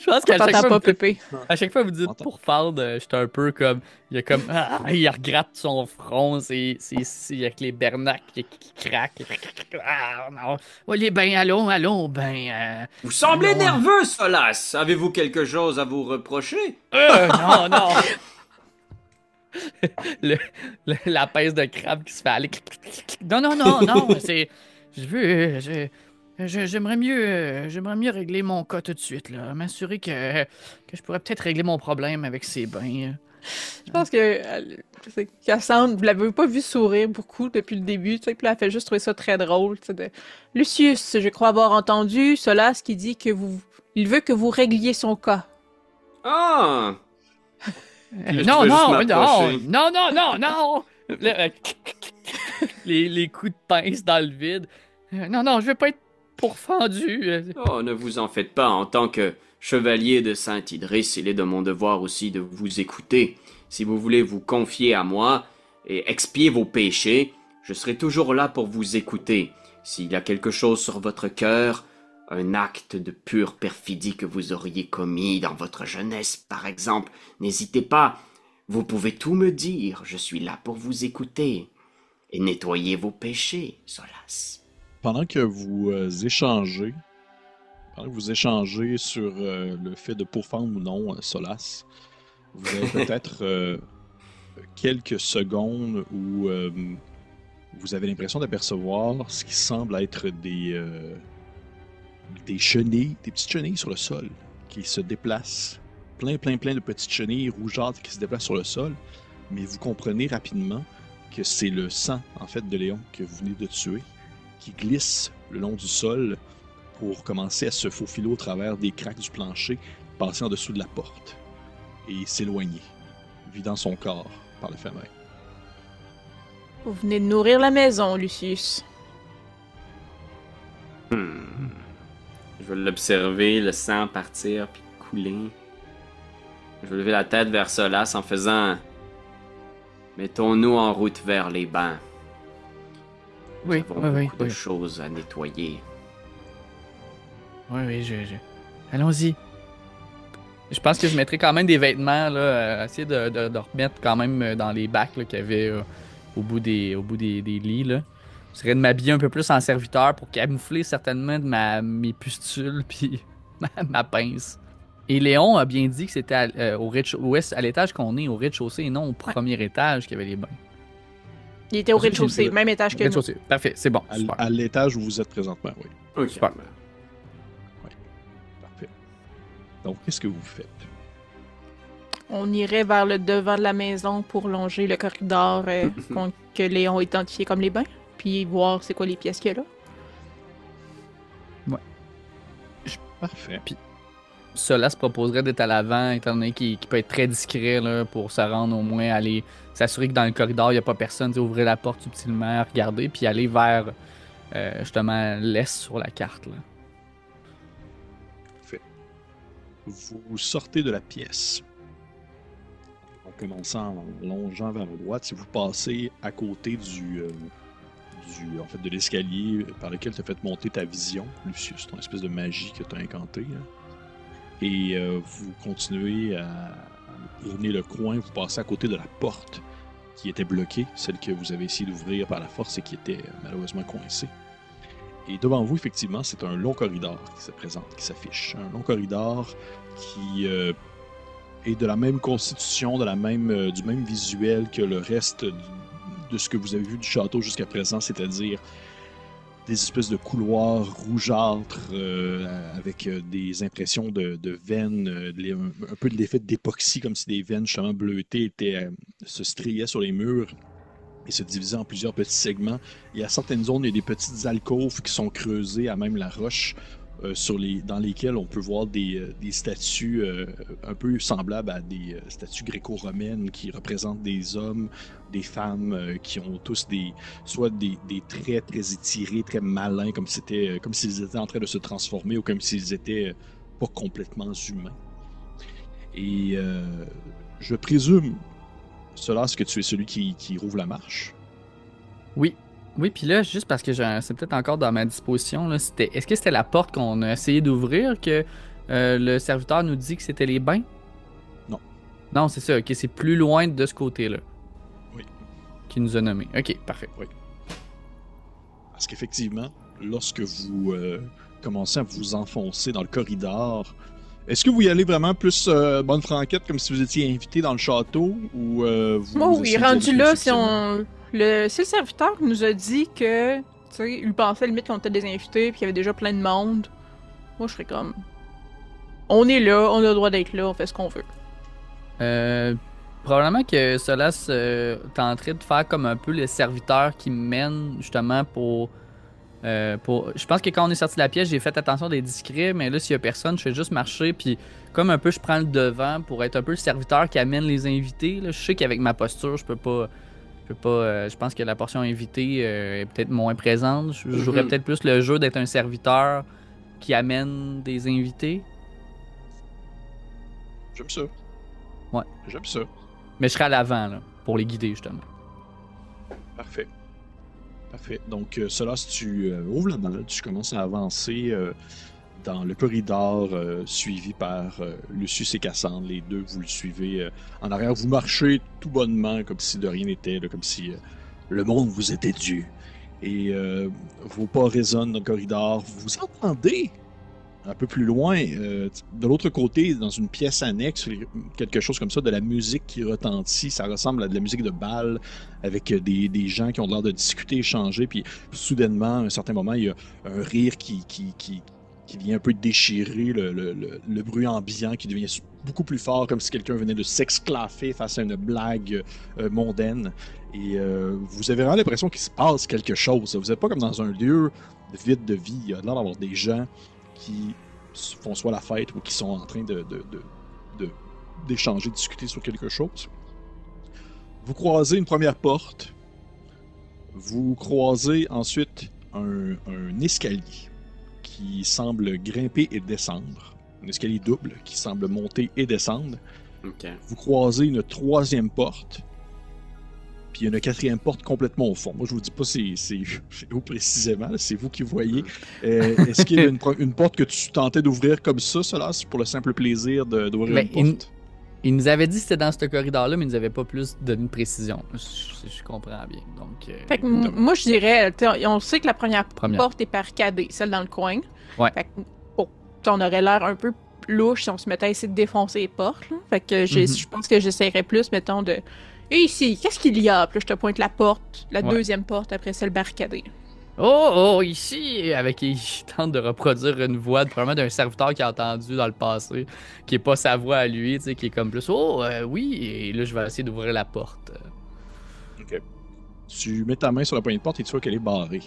C: pense qu'à chaque
D: T'entends
C: fois,
D: pas, Pépé.
C: à chaque fois que vous dites pour fendre, j'étais un peu comme. Il regratte son front, avec les bernacles qui craquent. Ah non. Ouais, les bains, allons au bain.
B: Vous semblez
C: allons.
B: nerveux, Solas. Avez-vous quelque chose à vous reprocher?
C: Non. La pince de crabe qui se fait aller. Non, c'est. J'aimerais mieux régler mon cas tout de suite, là. M'assurer que je pourrais peut-être régler mon problème avec ces bains.
D: Je pense que Cassandre, vous l'avez pas vu sourire beaucoup depuis le début, tu sais, puis là, elle fait juste trouver ça très drôle, tu sais, Lucius, je crois avoir entendu Solas qui dit que il veut que vous régliez son cas.
B: Ah!
C: Non. Les coups de pince dans le vide. Non, je veux pas être pourfendu.
B: Oh, ne vous en faites pas. En tant que chevalier de Saint-Idriss, il est de mon devoir aussi de vous écouter. Si vous voulez vous confier à moi et expier vos péchés, je serai toujours là pour vous écouter. S'il y a quelque chose sur votre cœur, un acte de pure perfidie que vous auriez commis dans votre jeunesse, par exemple, n'hésitez pas. Vous pouvez tout me dire. Je suis là pour vous écouter. Et nettoyer vos péchés, Solas.
A: Pendant que vous échangez sur le fait de pourfendre ou non Solas, vous avez peut-être quelques secondes où vous avez l'impression d'apercevoir ce qui semble être des chenilles, des petites chenilles sur le sol qui se déplacent. Plein de petites chenilles rougeâtres qui se déplacent sur le sol. Mais vous comprenez rapidement que c'est le sang, en fait, de Léon que vous venez de tuer, qui glisse le long du sol pour commencer à se faufiler au travers des craques du plancher, passer en dessous de la porte et s'éloigner, vidant son corps par le fait même.
D: Vous venez de nourrir la maison, Lucius.
B: Je vais l'observer, le sang partir puis couler. Je vais lever la tête vers Solas en faisant... Mettons-nous en route vers les bains. Nous avons beaucoup de choses à nettoyer.
C: Oui, allons-y. Je pense que je mettrais quand même des vêtements, là, essayer de remettre quand même dans les bacs là, qu'il y avait au bout des lits, là. Ce serait de m'habiller un peu plus en serviteur pour camoufler certainement mes pustules puis ma pince. Et Léon a bien dit que c'était au rez-de-chaussée, à l'étage qu'on est, au rez-de-chaussée et non au premier étage qu'il y avait les bains.
D: Il était au
A: Ensuite,
D: rez-de-chaussée,
A: il-
D: même étage que nous.
C: Rez-de-chaussée. Parfait, c'est bon.
A: À,
C: Super.
A: à l'étage où vous êtes présentement, oui.
B: Ok.
C: Super.
A: Parfait. Donc, qu'est-ce que vous faites?
D: On irait vers le devant de la maison pour longer le corridor que Léon a identifié comme les bains, puis voir c'est quoi les pièces qu'il y a là.
A: Parfait.
C: Cela se proposerait d'être à l'avant, étant donné qu'il peut être très discret là, pour se rendre au moins, aller s'assurer que dans le corridor, il n'y a pas personne, ouvrir la porte subtilement, regarder, puis aller vers justement l'est sur la carte. Là.
A: Vous sortez de la pièce. En commençant en longeant vers la droite, si vous passez à côté de l'escalier par lequel tu as fait monter ta vision, Lucius, ton espèce de magie que tu as incantée. Là. Et vous continuez à tourner le coin, vous passez à côté de la porte qui était bloquée, celle que vous avez essayé d'ouvrir par la force et qui était malheureusement coincée. Et devant vous, effectivement, c'est un long corridor qui se présente, qui s'affiche. Un long corridor qui est de la même constitution, du même visuel que le reste de ce que vous avez vu du château jusqu'à présent, c'est-à-dire des espèces de couloirs rougeâtres avec des impressions de veines, un peu de l'effet d'époxy, comme si des veines justement bleutées se striaient sur les murs et se divisaient en plusieurs petits segments. Et à certaines zones, il y a des petites alcôves qui sont creusées à même la roche, dans lesquelles on peut voir des statues un peu semblables à des statues gréco-romaines qui représentent des hommes, des femmes qui ont tous soit des traits très étirés, très malins, comme s'ils étaient en train de se transformer ou comme s'ils étaient pas complètement humains. Et je présume, Solas, que tu es celui qui rouvre la marche.
C: Oui, puis là, juste parce que c'est peut-être encore dans ma disposition, là, est-ce que c'était la porte qu'on a essayé d'ouvrir que le serviteur nous dit que c'était les bains?
A: Non.
C: Non, c'est ça, ok, c'est plus loin de ce côté-là.
A: Oui.
C: Qui nous a nommé. Ok, parfait.
A: Oui. Parce qu'effectivement, lorsque vous commencez à vous enfoncer dans le corridor, est-ce que vous y allez vraiment plus bonne franquette comme si vous étiez invité dans le château ou
D: Oh oui, rendu là, si le serviteur nous a dit que, tu sais, il pensait limite qu'on était des invités puis qu'il y avait déjà plein de monde. Moi, je serais comme, on est là, on a le droit d'être là, on fait ce qu'on veut.
C: Probablement que Solas tenterait de faire comme un peu le serviteur qui mène justement pour. Je pense que quand on est sorti de la pièce, j'ai fait attention d'être discret, mais là, s'il y a personne, je fais juste marcher, puis comme un peu, je prends le devant pour être un peu le serviteur qui amène les invités. Là. Je sais qu'avec ma posture, je peux pas. Je pense que la portion invitée est peut-être moins présente. Je jouerais peut-être plus le jeu d'être un serviteur qui amène des invités.
A: J'aime ça.
C: Ouais.
A: J'aime ça.
C: Mais je serai à l'avant, là, pour les guider, justement.
A: Parfait. Parfait. Donc, Solas, tu ouvres la balle, tu commences à avancer dans le corridor suivi par Lucius et Cassandre. Les deux, vous le suivez en arrière. Vous marchez tout bonnement, comme si de rien n'était, comme si le monde vous était dû. Et vos pas résonnent dans le corridor. Vous entendez un peu plus loin, de l'autre côté, dans une pièce annexe, quelque chose comme ça, de la musique qui retentit. Ça ressemble à de la musique de bal, avec des gens qui ont l'air de discuter, échanger, puis soudainement, à un certain moment, il y a un rire qui vient un peu déchirer le bruit ambiant, qui devient beaucoup plus fort, comme si quelqu'un venait de s'exclaffer face à une blague mondaine. Et vous avez vraiment l'impression qu'il se passe quelque chose. Vous n'êtes pas comme dans un lieu vide de vie. Il y a l'air d'avoir des gens qui font soit la fête ou qui sont en train d'échanger, de discuter sur quelque chose. Vous croisez une première porte. Vous croisez ensuite un escalier qui semble grimper et descendre. Un escalier double qui semble monter et descendre.
B: Ok.
A: Vous croisez une troisième porte. Puis il y a une quatrième porte complètement au fond. Moi, je vous dis pas c'est où précisément, là, c'est vous qui voyez. Est-ce qu'il y a une porte que tu tentais d'ouvrir comme ça, cela, c'est pour le simple plaisir d'ouvrir une porte?
C: Il nous avait dit que c'était dans ce corridor-là, mais il nous avait pas plus donné de précision. Je comprends bien. Donc,
D: Fait que moi, je dirais, on sait que la première porte est barricadée, celle dans le coin.
C: Ouais.
D: Fait que, bon, on aurait l'air un peu louche si on se mettait à essayer de défoncer les portes. Là. Fait que je pense que j'essaierais plus, mettons, de... Et ici, qu'est-ce qu'il y a? Puis là, je te pointe la porte, la deuxième porte, après celle barricadée.
C: Oh, ici! Il tente de reproduire une voix, probablement d'un serviteur qu'il a entendu dans le passé, qui est pas sa voix à lui, tu sais, qui est comme plus, oui, et là, je vais essayer d'ouvrir la porte.
A: Ok. Tu mets ta main sur la poignée de porte et tu vois qu'elle est barrée.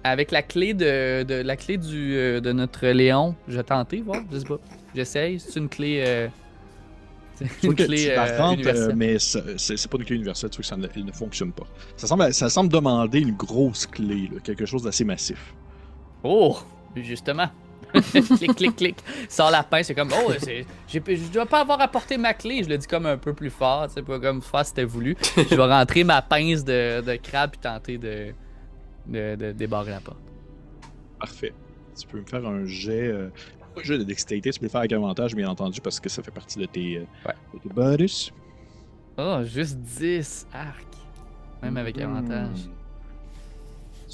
C: Avec la clé de notre Léon, je vais tenter, voir, je sais pas. J'essaye, c'est une clé.
A: Tu vois que tu la rentres, mais c'est pas une clé universelle, tu vois que elle ne fonctionne pas. Ça semble demander une grosse clé, là, quelque chose d'assez massif.
C: Oh, justement. Clic, clic, clic. Sors la pince, c'est comme, je dois pas avoir apporté ma clé. Je le dis comme un peu plus fort, tu sais, pas comme fort si c'était voulu. Je vais rentrer ma pince de crabe et tenter de débarrer la porte.
A: Parfait. Tu peux me faire un jet de dextérité, tu peux le faire avec avantage, bien entendu, parce que ça fait partie de tes bonus.
C: Oh, juste 10, arc. Même avec avantage.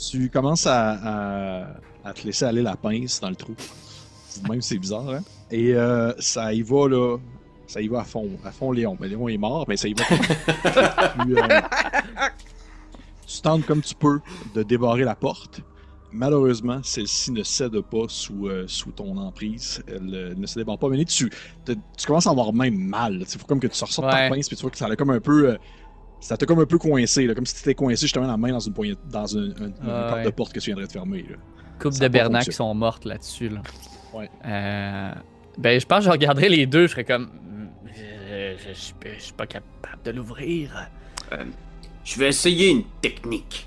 A: Tu commences à te laisser aller la pince dans le trou. Même c'est bizarre, hein? Et ça y va, là. Ça y va à fond Léon. Mais Léon est mort, mais ça y va. Tu tentes comme tu peux de débarrer la porte. Malheureusement, celle-ci ne cède pas sous ton emprise. Elle ne se débarre pas. Mais tu commences à avoir même mal. Il faut comme que tu ressortes ta pince, puis tu vois que ça a comme un peu... ça t'a comme un peu coincé, là, comme si tu étais coincé justement la main dans une poignée, dans un porte de porte que tu viendrais de fermer. Là.
C: Couple de Bernac qui sont mortes là-dessus. Là.
A: Ouais.
C: Ben, je pense que je regarderais les deux, je serais comme... Je suis pas capable de l'ouvrir.
B: Je vais essayer une technique.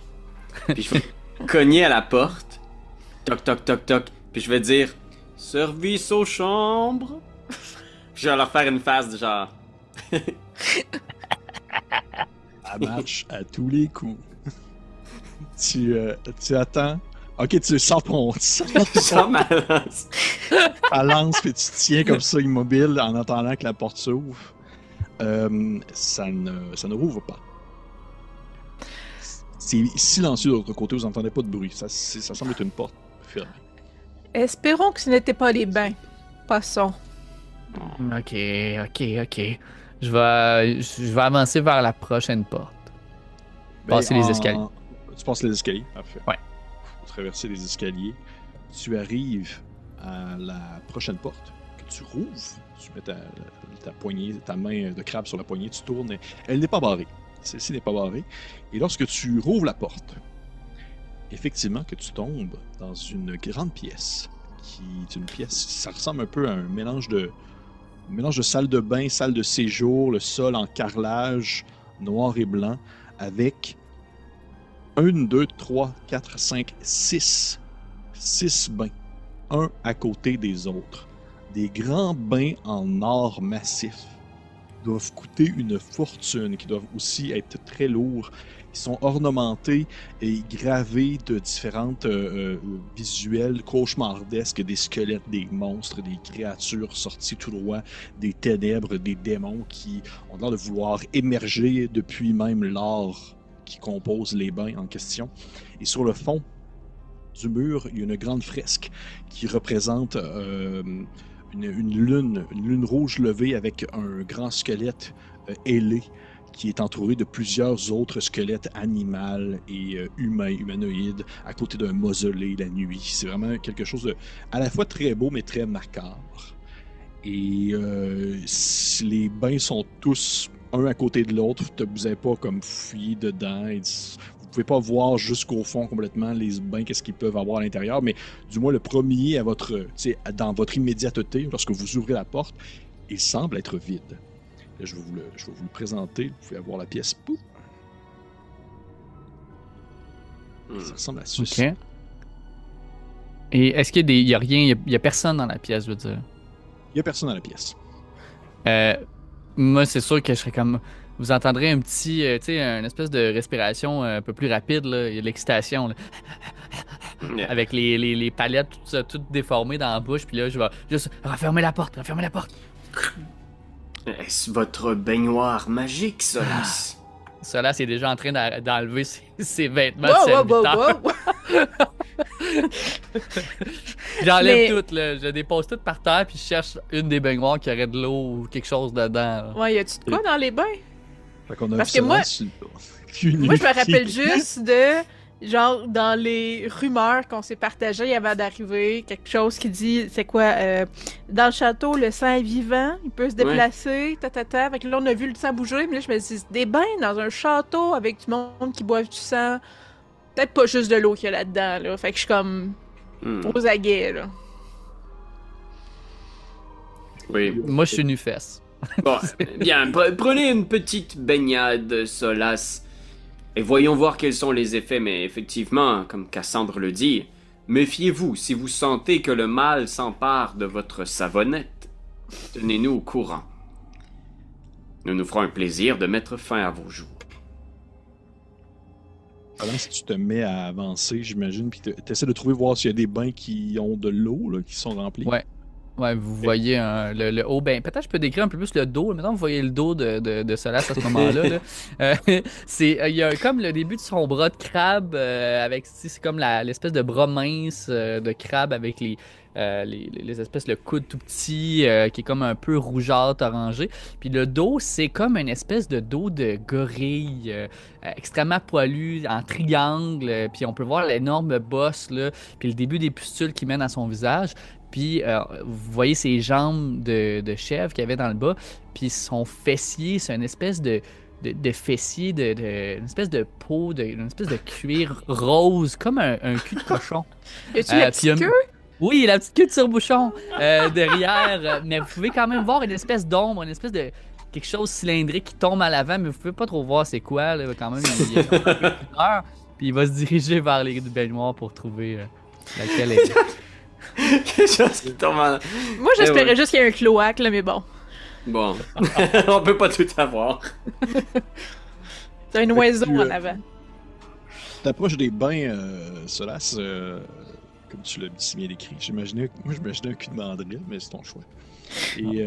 B: Puis je vais cogner à la porte. Toc, toc, toc, toc. Puis je vais dire « Service aux chambres ». Puis je vais leur faire une face de genre...
A: Ça marche à tous les coups. tu attends. Ok, tu sors ton... Tu
B: sors ma lance.
A: Ta lance, puis tu te tiens comme ça immobile en attendant que la porte s'ouvre. Ça ne rouvre pas. C'est silencieux de l'autre côté, vous n'entendez pas de bruit. Ça semble être une porte fermée.
D: Espérons que ce n'était pas les bains. Passons.
C: Ok. Je vais avancer vers la prochaine porte. Passer les escaliers.
A: Tu passes les escaliers, parfait.
C: Ouais.
A: Pour traverser les escaliers, tu arrives à la prochaine porte que tu rouvres. Tu mets ta main de crabe sur la poignée, tu tournes. Elle n'est pas barrée. Celle-ci n'est pas barrée. Et lorsque tu rouvres la porte, effectivement que tu tombes dans une grande pièce. Qui est une pièce, ça ressemble un peu à un mélange de salle de bain, salle de séjour, le sol en carrelage noir et blanc, avec 1, 2, 3, 4, 5, 6 bains, un à côté des autres. Des grands bains en or massif doivent coûter une fortune, qui doivent aussi être très lourds. Ils sont ornementés et gravés de différentes visuels cauchemardesques, des squelettes, des monstres, des créatures sorties tout droit des ténèbres, des démons qui ont l'air de vouloir émerger depuis même l'or qui compose les bains en question. Et sur le fond du mur, il y a une grande fresque qui représente une lune rouge levée avec un grand squelette ailé qui est entouré de plusieurs autres squelettes animaux et humanoïdes à côté d'un mausolée la nuit. C'est vraiment quelque chose de à la fois très beau mais très macabre. Et les bains sont tous un à côté de l'autre. Vous n'avez pas comme fouillé dedans. Vous pouvez pas voir jusqu'au fond complètement les bains, qu'est-ce qu'ils peuvent avoir à l'intérieur, mais du moins le premier dans votre immédiateté, lorsque vous ouvrez la porte, il semble être vide. Là, je vais vous le présenter. Vous pouvez avoir la pièce. Pouf. Ça ressemble à ceci.
C: Ok. Et est-ce qu'il y a rien, il y a personne dans la pièce, je veux dire?
A: Il n'y a personne dans la pièce.
C: Moi, c'est sûr que je serais comme... vous entendrez un petit, tu sais, une espèce de respiration un peu plus rapide, là. Il y a de l'excitation, là, avec les palettes toutes déformées dans la bouche. Puis là, je vais juste refermer la porte.
B: Est-ce votre baignoire magique, Solas?
C: Solas est déjà en train d'enlever ses vêtements
D: Wow,
C: de
D: wow, wow,
C: serviteur.
D: wow.
C: J'enlève
D: Mais-
C: tout, là. Je dépose tout par terre, puis je cherche une des baignoires qui aurait de l'eau ou quelque chose dedans, là.
D: Ouais, y a-tu de quoi dans les bains?
A: Fait qu'on a
D: Parce
A: vu
D: que moi-
A: ça
D: Moi, je me rappelle juste de, genre, dans les rumeurs qu'on s'est partagées avant d'arriver, quelque chose qui dit, c'est quoi, dans le château, le sang est vivant, il peut se déplacer, ta. Fait que là, on a vu le sang bouger, mais là, je me dis, des bains dans un château avec du monde qui boive du sang, peut-être pas juste de l'eau qu'il y a là-dedans, là. Fait que je suis comme aux aguets, là.
B: Oui.
C: Moi, je suis nu-fesse.
B: Bon, bien, prenez une petite baignade, Solas. Et voyons voir quels sont les effets, mais effectivement, comme Cassandre le dit, méfiez-vous si vous sentez que le mal s'empare de votre savonnette. Tenez-nous au courant. Nous nous ferons un plaisir de mettre fin à vos jours.
A: Pendant si tu te mets à avancer, j'imagine, puis tu essaies de trouver, voir s'il y a des bains qui ont de l'eau, là, qui sont remplis.
C: Ouais. Ouais, vous voyez le haut. Ben, peut-être je peux décrire un peu plus le dos. Maintenant, vous voyez le dos de Solas à ce moment-là. Là. Il y a comme le début de son bras de crabe avec, c'est comme l'espèce de bras mince de crabe avec les espèces, le coude tout petit qui est comme un peu rougeâtre, orangé. Puis le dos, c'est comme une espèce de dos de gorille extrêmement poilu, en triangle. Puis on peut voir l'énorme bosse, là, puis le début des pustules qui mènent à son visage. Puis vous voyez ses jambes de chèvre qu'il y avait dans le bas. Puis son fessier, c'est une espèce de fessier, une espèce de peau, une espèce de cuir rose, comme un cul de cochon.
D: Y a-tu la
C: puis il y a-
D: petite queue?
C: Oui, la petite queue de tire-bouchon derrière. Mais vous pouvez quand même voir une espèce d'ombre, une espèce de quelque chose cylindrique qui tombe à l'avant, mais vous pouvez pas trop voir c'est quoi. Là, quand même, il y a une heure. Puis il va se diriger vers les baignoires pour trouver laquelle est.
B: Quelque chose qui tombe en...
D: Moi, j'espérais
B: ouais.
D: juste qu'il y ait un cloaque, là, mais bon.
B: Bon, on peut pas tout avoir.
D: C'est un oiseau
A: tu,
D: en avant.
A: T'approches des bains, Solas, comme tu l'as si bien décrit. Moi, j'imaginais un cul de mandrille, mais c'est ton choix. Et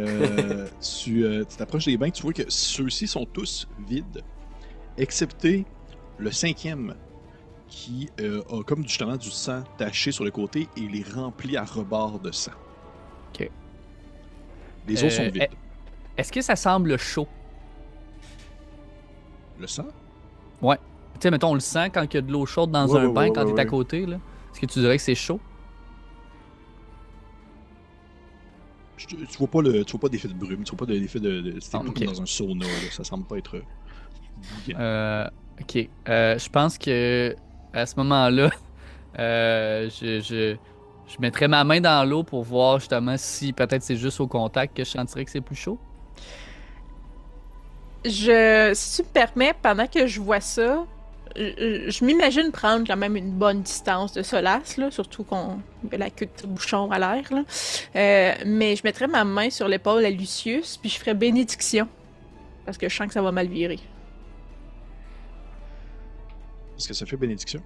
A: tu t'approches des bains, tu vois que ceux-ci sont tous vides, excepté le 5e, qui a comme justement du sang taché sur le côté et il est rempli à rebord de sang.
C: Ok.
A: Les eaux sont vides.
C: Est-ce que ça semble chaud?
A: Le sang?
C: Tu sais, mettons, on le sent quand il y a de l'eau chaude dans
A: Ouais,
C: un
A: ouais,
C: bain,
A: ouais,
C: quand
A: ouais,
C: t'es à
A: ouais.
C: côté, là. Est-ce que tu dirais que c'est chaud?
A: Tu vois pas d'effet de brume, tu vois pas d'effet de c'était pas
C: Ok.
A: comme dans un sauna, là, ça semble pas être
C: Ok. Je pense que à ce moment-là, je mettrais ma main dans l'eau pour voir justement si peut-être c'est juste au contact que je sentirais que c'est plus chaud.
D: Si tu me permets, pendant que je vois ça, je m'imagine prendre quand même une bonne distance de Solas, là, surtout qu'on a la queue de bouchon à l'air, là. Mais je mettrais ma main sur l'épaule à Lucius, puis je ferais bénédiction. Parce que je sens que ça va mal virer.
A: Est-ce que ça fait bénédiction?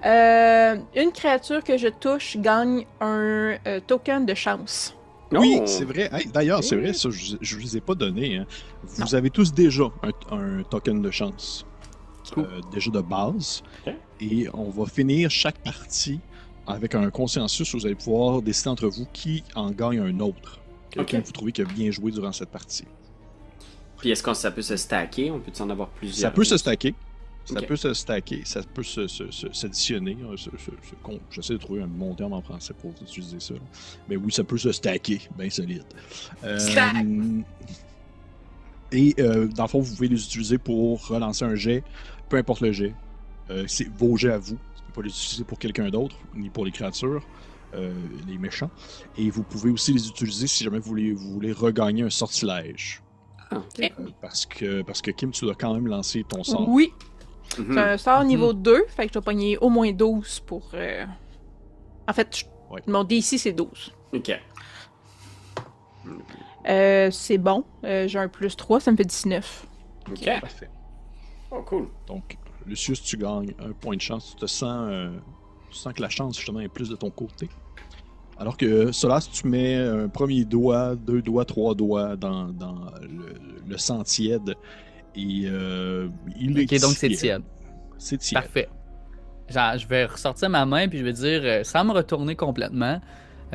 D: Une créature que je touche gagne un token de chance.
A: Oui,
B: Oh.
A: c'est vrai. Hey, d'ailleurs, c'est vrai, ça, je vous ai pas donné. Hein. Vous avez tous déjà un token de chance.
C: Cool.
A: Déjà de base.
B: Ok.
A: Et on va finir chaque partie avec un consensus où vous allez pouvoir décider entre vous qui en gagne un autre. Quelqu'un
B: Ok.
A: que vous trouvez qui a bien joué durant cette partie.
B: Puis est-ce que ça peut se stacker? On peut en avoir plusieurs?
A: Ça peut se stacker. Ça
B: Ok.
A: peut se stacker, ça peut s'additionner. J'essaie de trouver un bon terme en français pour utiliser ça. Mais oui, ça peut se stacker, bien solide.
D: Stack!
A: Et dans le fond, vous pouvez les utiliser pour relancer un jet, peu importe le jet. C'est vos jets à vous. Vous ne pouvez pas les utiliser pour quelqu'un d'autre, ni pour les créatures, les méchants. Et vous pouvez aussi les utiliser si jamais vous voulez regagner un sortilège.
B: Ah, ok.
A: Parce que Kim, tu dois quand même lancer ton sort.
D: Oui,
B: Mhm.
D: c'est un sort niveau 2, fait que je dois pogner au moins 12 pour... En fait,
A: Ouais.
D: mon DC, c'est 12.
B: Ok.
D: C'est bon. J'ai un plus 3, ça me fait 19.
B: Ok.
A: Parfait.
B: Oh, cool.
A: Donc, Lucius, tu gagnes un point de chance. Tu sens que la chance, justement, est plus de ton côté. Alors que Solas, tu mets un premier doigt, 2 doigts, 3 doigts dans le sang tiède. Et il est
C: Ok, donc c'est tiède.
A: C'est tiède.
C: Parfait. Genre, je vais ressortir ma main puis je vais dire sans me retourner complètement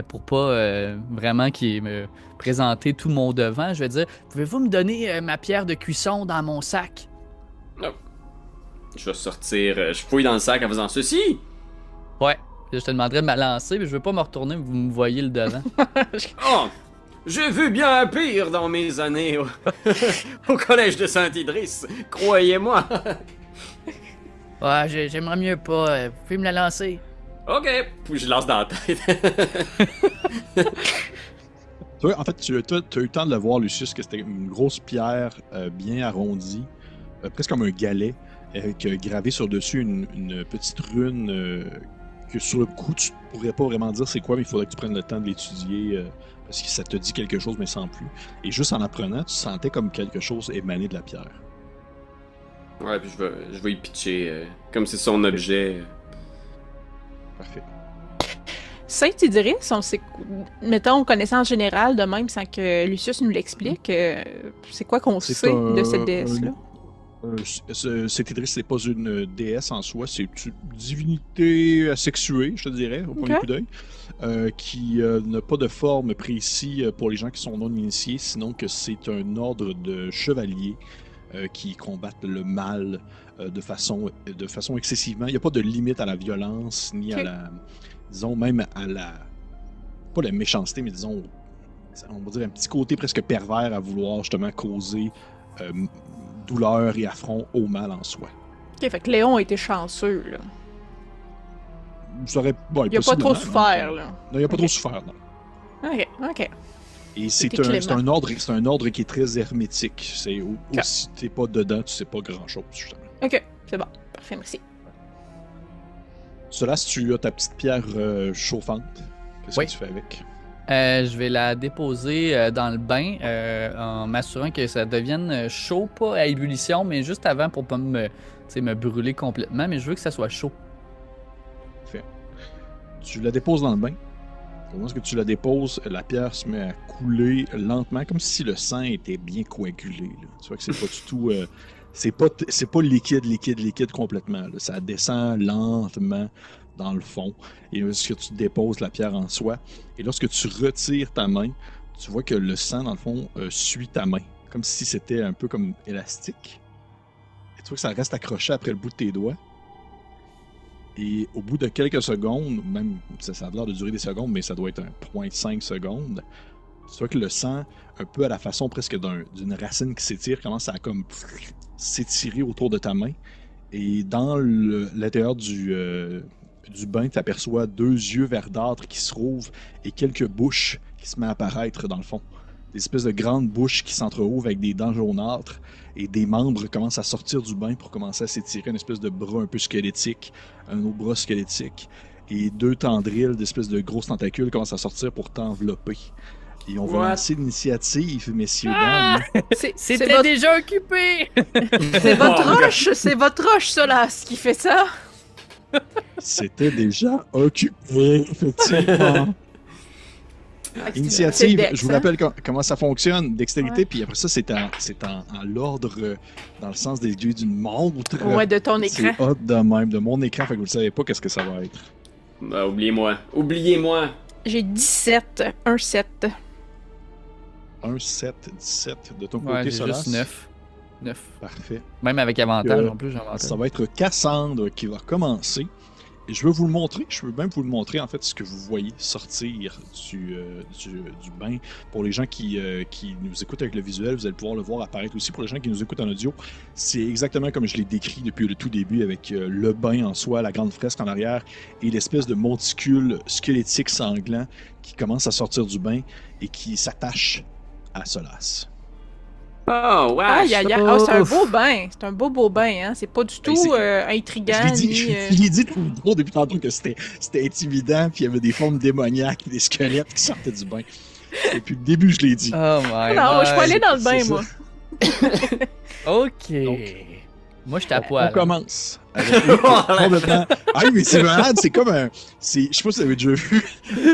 C: pour pas vraiment qu'il me présenter tout mon devant. Je vais dire, pouvez-vous me donner ma pierre de cuisson dans mon sac?
B: Oh. Je vais sortir, je fouille dans le sac en faisant ceci.
C: Ouais. Je te demanderais de me lancer, mais je veux pas me retourner, vous me voyez le devant.
B: Oh, j'ai vu bien pire dans mes années au collège de Saint-Idriss, croyez-moi.
C: Ouais, j'aimerais mieux pas. Vous pouvez me la lancer?
B: Ok, puis je lance dans la tête.
A: Toi, en fait, tu as eu le temps de le voir, Lucius, que c'était une grosse pierre bien arrondie, presque comme un galet, avec gravé sur dessus une petite rune que sur le coup, tu pourrais pas vraiment dire c'est quoi, mais il faudrait que tu prennes le temps de l'étudier parce que ça te dit quelque chose, mais sans plus. Et juste en apprenant, tu sentais comme quelque chose émaner de la pierre.
B: Ouais, puis je vais y pitcher comme c'est son objet.
A: Parfait.
D: Saint-Idriss, mettons, connaissance générale, de même, sans que Lucius nous l'explique, c'est quoi qu'on sait de cette déesse-là?
A: Saint-Idriss, c'est pas une déesse en soi, c'est une divinité asexuée, je te dirais, au premier coup d'œil, qui n'a pas de forme précise pour les gens qui sont non initiés, sinon que c'est un ordre de chevaliers qui combattent le mal de façon excessivement. Il n'y a pas de limite à la violence, ni à la... disons, même à la... pas la méchanceté, mais disons, on va dire un petit côté presque pervers à vouloir justement causer douleur et affront au mal en soi.
D: Ok, fait que Léon a été chanceux, là.
A: Il
D: a pas trop souffert, là.
A: Non, il a pas trop souffert, non.
D: Ok.
A: Et c'est un ordre qui est très hermétique. C'est si t'es pas dedans, tu sais pas grand-chose, justement.
D: Ok, c'est bon. Parfait, merci.
A: Cela, si tu as ta petite pierre chauffante, qu'est-ce que tu fais avec?
C: Je vais la déposer dans le bain en m'assurant que ça devienne chaud, pas à ébullition, mais juste avant pour pas me brûler complètement, mais je veux que ça soit chaud.
A: Parfait. Tu la déposes dans le bain. Lorsque tu la déposes, la pierre se met à couler lentement, comme si le sang était bien coagulé. Là. Tu vois que c'est pas du tout... c'est pas liquide complètement. Là. Ça descend lentement dans le fond. Et lorsque tu déposes la pierre en soi, et lorsque tu retires ta main, tu vois que le sang, dans le fond, suit ta main. Comme si c'était un peu comme élastique. Et tu vois que ça reste accroché après le bout de tes doigts. Et au bout de quelques secondes, même ça a l'air de durer des secondes, mais ça doit être 1,5 secondes, tu vois que le sang, un peu à la façon presque d'une racine qui s'étire, commence à comme s'étirer autour de ta main. Et dans l'intérieur du bain, tu aperçois 2 yeux verdâtres qui se rouvrent et quelques bouches qui se mettent à apparaître dans le fond. Des espèces de grandes bouches qui s'entreouvrent avec des dents jaunâtres et des membres commencent à sortir du bain pour commencer à s'étirer, une espèce de bras un peu squelettique, un autre bras squelettique, et 2 tendrils d'espèces de grosses tentacules commencent à sortir pour t'envelopper. Et on va lancer l'initiative, messieurs, dames.
C: C'était déjà occupé!
D: C'est votre roche, Solas, qui fait ça.
A: C'était déjà occupé, effectivement. Initiative, je vous rappelle comment ça fonctionne. Dextérité, puis après ça, c'est en l'ordre, dans le sens des yeux d'une montre.
D: Ouais, de ton écran.
A: C'est hot de même, de mon écran, fait que vous ne savez pas qu'est-ce que ça va être.
B: Bah, oubliez-moi.
D: J'ai 17, un 7.
A: Un 7, 17. De ton
C: Ouais,
A: côté,
C: j'ai
A: Solas?
C: juste 9.
A: Parfait.
C: Même avec avantage, en plus, j'ai avantage.
A: Ça va être Cassandre qui va commencer. Et je veux vous le montrer. Je veux même vous le montrer, en fait, ce que vous voyez sortir du bain. Pour les gens qui nous écoutent avec le visuel, vous allez pouvoir le voir apparaître aussi. Pour les gens qui nous écoutent en audio, c'est exactement comme je l'ai décrit depuis le tout début, avec le bain en soi, la grande fresque en arrière, et l'espèce de monticule squelettique sanglant qui commence à sortir du bain et qui s'attache à Solas.
B: Oh, ouais.
D: Aïe, aïe, aïe. Oh, c'est un beau bain. C'est un beau bain, hein. C'est pas du tout intriguant.
A: Je l'ai dit depuis tantôt que c'était intimidant, puis il y avait des formes démoniaques, des squelettes qui sortaient du bain. Depuis le début, je l'ai dit.
C: Oh my
D: Non,
C: God.
D: je peux aller dans le bain, moi.
C: Ok.
A: Donc,
C: Moi, j'étais à
A: On
C: poil.
A: commence avec complètement. Ah oui, mais c'est malade, c'est comme un. Je sais pas si vous avez déjà vu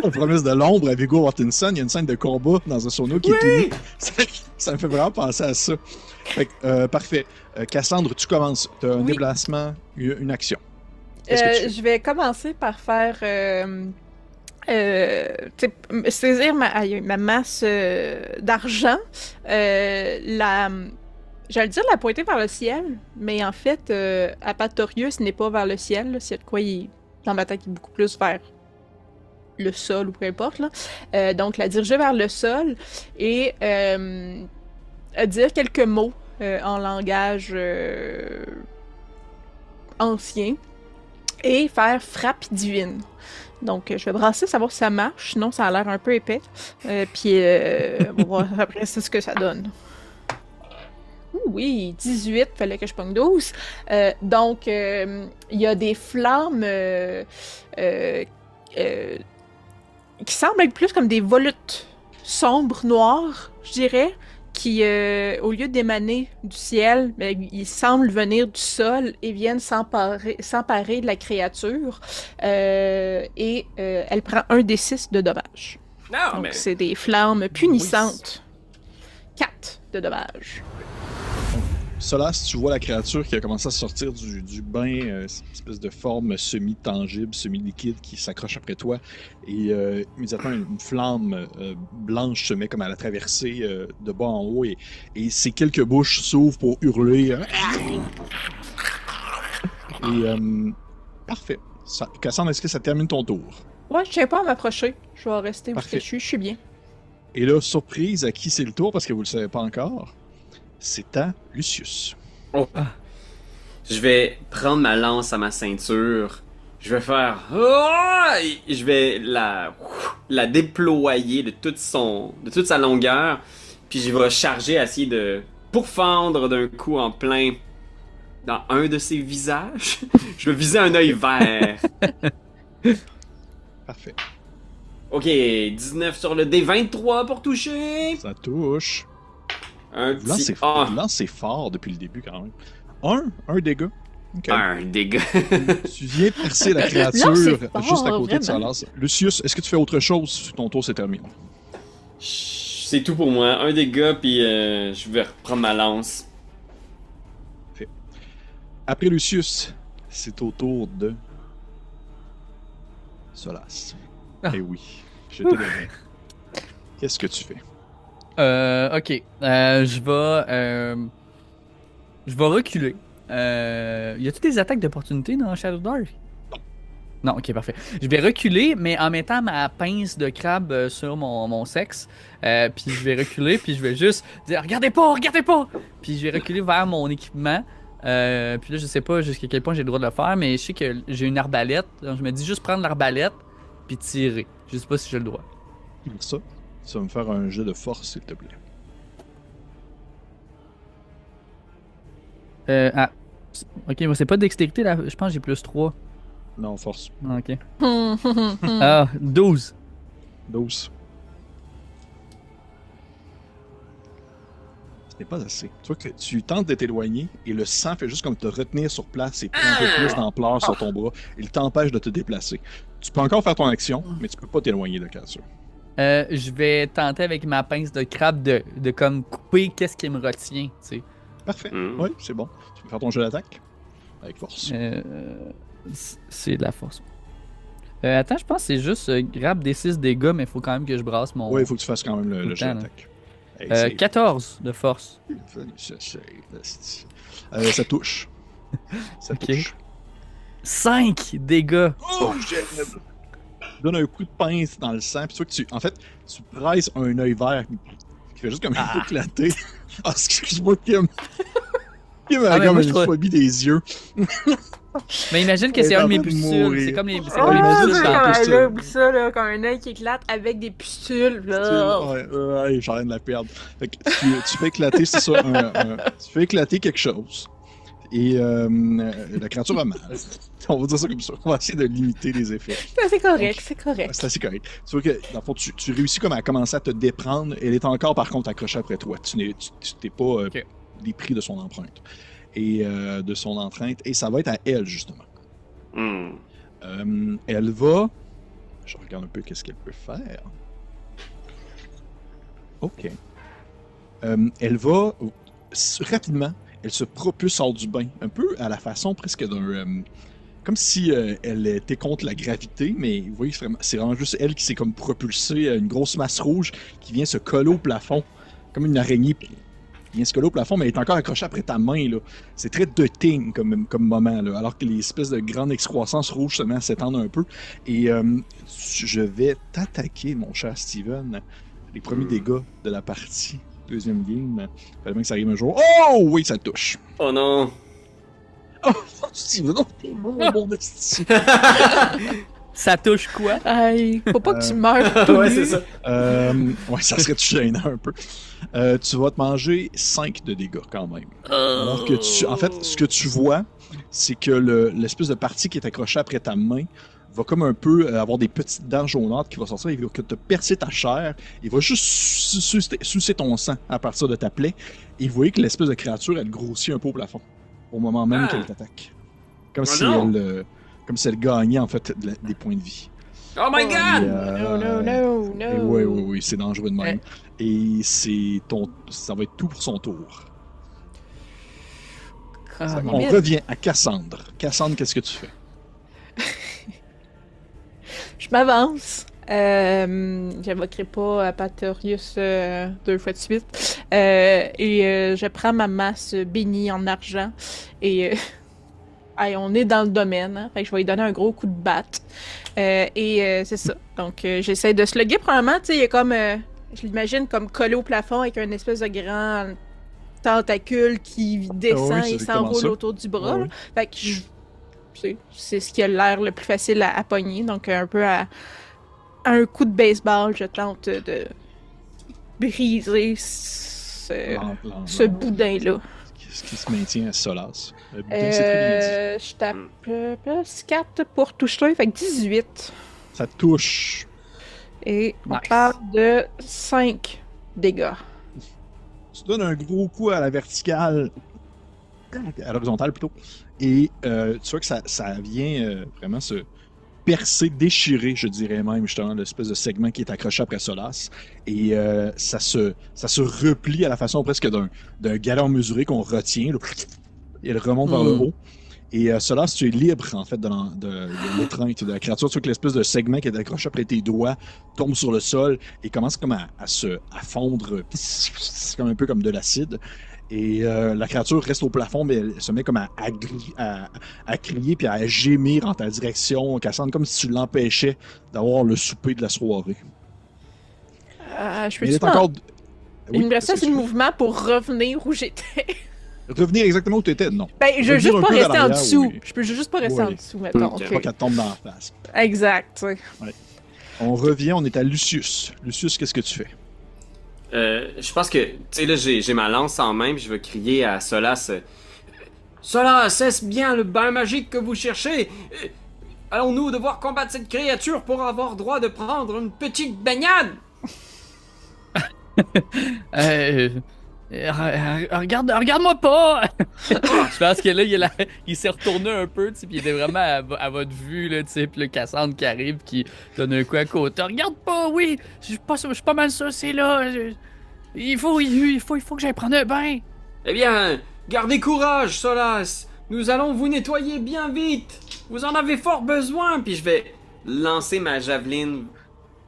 A: La promesse de l'ombre à Viggo Mortensen. Il y a une scène de combat dans un sauna qui est tout nu. Ça me fait vraiment penser à ça. Fait que, parfait. Cassandre, tu commences. Tu as un
D: Oui.
A: déplacement, une action. Qu'est-ce que tu fais?
D: Je vais commencer par faire. Saisir ma masse d'argent. J'allais dire la pointer vers le ciel, mais en fait, Apatorius n'est pas vers le ciel. Là. S'il y a de quoi, dans ma tête, il est beaucoup plus vers le sol ou peu importe. Là. Donc, la diriger vers le sol et dire quelques mots en langage ancien et faire frappe divine. Donc, je vais brasser, savoir si ça marche. Sinon, ça a l'air un peu épais. Puis, on va voir après c'est ce que ça donne. Ouh, oui, 18, fallait que je pogne 12. Donc, il y a des flammes qui semblent être plus comme des volutes sombres, noires, je dirais, qui, au lieu d'émaner du ciel, ils semblent venir du sol et viennent s'emparer de la créature. Et elle prend 1d6 de dommages.
B: Non,
D: Donc,
B: mais.
D: c'est des flammes punissantes. 4 de dommages.
A: Solas, tu vois la créature qui a commencé à sortir du bain, cette espèce de forme semi-tangible, semi-liquide qui s'accroche après toi. Et immédiatement, une flamme blanche se met comme à la traversée de bas en haut. Et ces quelques bouches s'ouvrent pour hurler. Et parfait. Cassandre, est-ce que ça termine ton tour?
D: Ouais, je tiens pas à m'approcher. Je vais rester où
A: Parfait.
D: je suis bien.
A: Et là, surprise, à qui c'est le tour, parce que vous le savez pas encore, c'est à Lucius.
B: Oh. Je vais prendre ma lance à ma ceinture. Je vais faire. Ah! Et je vais la déployer de toute sa longueur. Puis je vais charger, essayer de pourfendre d'un coup en plein dans un de ses visages. Je vais viser un œil vert.
A: Parfait.
B: Ok, 19 sur le D23 pour toucher.
A: Ça touche.
B: Un
A: Vous lancez,
B: petit A.
A: vous lancez fort depuis le début quand même. Un dégât. Ok.
B: Un dégât.
A: Tu viens percer la créature
D: Là, c'est fort,
A: juste à côté de
D: vraiment.
A: Solas. Lucius, est-ce que tu fais autre chose? Ton tour s'est terminé.
B: C'est tout pour moi. Un dégât, puis je vais reprendre ma lance.
A: Après Lucius, c'est au tour de Solas.
C: Ah.
A: Eh oui, je te donne. Qu'est-ce que tu fais?
C: Ok. Je vais reculer. Y a-t-il des attaques d'opportunité dans Shadow Dark? Non, ok, parfait. Je vais reculer, mais en mettant ma pince de crabe sur mon sexe. Puis je vais reculer, puis je vais juste dire regardez pas! Puis je vais reculer vers mon équipement. Puis là, je sais pas jusqu'à quel point j'ai le droit de le faire, mais je sais que j'ai une arbalète. Donc je me dis juste prendre l'arbalète, puis tirer. Je sais pas si j'ai le droit.
A: Pour ça, tu vas me faire un jet de force, s'il te plaît.
C: Ok, moi c'est pas dextérité là, je pense que j'ai plus 3.
A: Non, force.
C: Ok. Ah, 12.
A: 12. Ce n'est pas assez. Tu vois que tu tentes de t'éloigner et le sang fait juste comme te retenir sur place et prend un peu plus d'ampleur sur ton bras. Il t'empêche de te déplacer. Tu peux encore faire ton action, mais tu peux pas t'éloigner de la créature.
C: Je vais tenter avec ma pince de crabe de comme couper qu'est-ce qui me retient, tu sais.
A: Parfait.
B: Mm.
A: Oui, c'est bon. Tu peux faire ton jeu d'attaque avec force.
C: C'est de la force. Attends, je pense que c'est juste grab des 6 dégâts, mais il faut quand même que je brasse mon.
A: Oui, il faut que tu fasses quand même le jeu
C: temps, là.
A: d'attaque. Hey,
C: 14 de force.
A: ça touche. Ça
C: Ok.
A: touche.
C: 5 dégâts.
A: Oh, j'aime! Donne un coup de pince dans le sang, puis tu vois que en fait, tu presses un œil vert qui fait juste comme éclater. Ah, excuse-moi, Kim. Kim a
C: mais
A: comme
C: moi,
A: une
C: je trouve-
A: phobie des yeux.
C: Mais imagine que
A: Elle
C: c'est
A: est
C: un
A: en
C: de mes
A: train de
C: pustules.
A: mourir.
C: C'est comme les
A: Oh,
C: pustules
A: c'est
C: dans
A: comme-
C: le
A: pustule.
D: là, oublie ça, là, comme un œil qui éclate avec des pustules. Là.
A: Ouais, j'ai rien de la perdre. Fait que tu fais éclater, c'est ça, tu fais éclater quelque chose. Et la créature a mal. On va dire ça comme ça. On va essayer de limiter les effets.
D: C'est correct, c'est correct.
A: C'est assez correct. Tu vois que, dans le fond, tu réussis comme à commencer à te déprendre. Elle est encore, par contre, accrochée après toi. Tu t'es pas
C: Ok.
A: dépris de son empreinte. Et de son entrainte. Et ça va être à elle, justement. Elle va... Je regarde un peu qu'est-ce qu'elle peut faire. OK. Elle va... Rapidement, elle se propulse hors du bain. Un peu à la façon presque d'un... comme si elle était contre la gravité, mais vous voyez, c'est vraiment juste elle qui s'est comme propulsée, une grosse masse rouge qui vient se coller au plafond, comme une araignée qui vient se coller au plafond, mais elle est encore accrochée après ta main, là. C'est très de Thing comme moment, là, alors que les espèces de grandes excroissances rouges seulement s'étendent un peu. Et je vais t'attaquer, mon cher Steven, les premiers dégâts de la partie. Deuxième game. Fallait bien que ça arrive un jour. Oh oui, ça touche.
B: Oh non!
A: Oh, Steven, oh, t'es bon, mon esti.
C: Ça touche quoi?
D: Aïe, faut pas que tu meurs.
B: Ouais, c'est ça.
A: Ouais, ça serait gênant un peu. Tu vas te manger 5 de dégâts quand même. Alors que en fait, ce que tu vois, c'est que l'espèce de partie qui est accrochée après ta main va comme un peu avoir des petites dents jaunâtres qui vont sortir, il va te percer ta chair, il va juste sucer ton sang à partir de ta plaie, et vous voyez que l'espèce de créature, elle grossit un peu au plafond, au moment même qu'elle t'attaque. Comme si elle gagnait en fait des points de vie.
B: Oh my god!
D: No.
A: Oui, c'est dangereux de même. Et ça va être tout pour son tour. On revient à Cassandre. Cassandre, qu'est-ce que tu fais?
D: Je m'avance. J'invoquerai pas Patorius 2 fois de suite. Et je prends ma masse bénie en argent. Et on est dans le domaine. Hein, fait que je vais lui donner un gros coup de batte. C'est ça. Donc j'essaie de se loguer. Probablement, tu sais, il y a comme... je l'imagine comme collé au plafond avec un espèce de grand tentacule qui descend et s'enroule autour du bras.
A: Oui.
D: Fait que c'est ce qui a l'air le plus facile à pogner. Donc, un peu à un coup de baseball, je tente de briser ce boudin-là.
A: Ce qui se maintient à Solace. Le boudin, c'est très bien dit.
D: Je tape plus 4 pour toucher, fait que 18.
A: Ça touche.
D: Et on
C: Nice.
D: parle de 5 dégâts.
A: Tu donnes un gros coup à la verticale, à l'horizontale plutôt, et tu vois que ça vient vraiment se percer, déchirer, je dirais même, justement, l'espèce de segment qui est accroché après Solace, et ça se replie à la façon presque d'un galon mesuré qu'on retient, là, et elle remonte vers le haut. Et Solace, tu es libre, en fait, de l'étreinte de la créature. Tu vois que l'espèce de segment qui est accroché après tes doigts tombe sur le sol et commence comme à fondre, comme un peu comme de l'acide. Et la créature reste au plafond, mais elle se met comme à crier puis à gémir en ta direction, Cassandre, comme si tu l'empêchais d'avoir le souper de la soirée.
D: Je peux
A: Mais il est encore...
D: Il me reste
A: parce que
D: assez de mouvement pour revenir où j'étais.
A: Revenir exactement où tu étais, non.
D: Ben, je veux
A: Revenir
D: juste
A: un
D: pas
A: peu
D: rester
A: vers
D: en
A: l'arrière,
D: dessous.
A: oui.
D: Je peux juste pas rester
A: Oui.
D: en dessous, mettons.
B: Ok.
D: ok.
A: Pas qu'elle tombe dans la face.
D: Exact, tu sais.
A: On revient, on est à Lucius. Lucius, qu'est-ce que tu fais?
B: Je pense que, tu sais, là, j'ai ma lance en main, puis je vais crier à Solace. Solace, est-ce bien le bain magique que vous cherchez? Allons-nous devoir combattre cette créature pour avoir droit de prendre une petite baignade?
C: Regarde-moi pas! Je pense que là, il s'est retourné un peu, tu sais, puis il était vraiment à votre vue, là, tu sais, puis le Cassandre qui arrive, qui donne un coup à côté. Regarde pas, oui! Je suis pas mal sûr, c'est là. Il faut que j'aille prendre un bain.
B: Eh bien, gardez courage, Solace. Nous allons vous nettoyer bien vite. Vous en avez fort besoin. Puis je vais lancer ma javeline.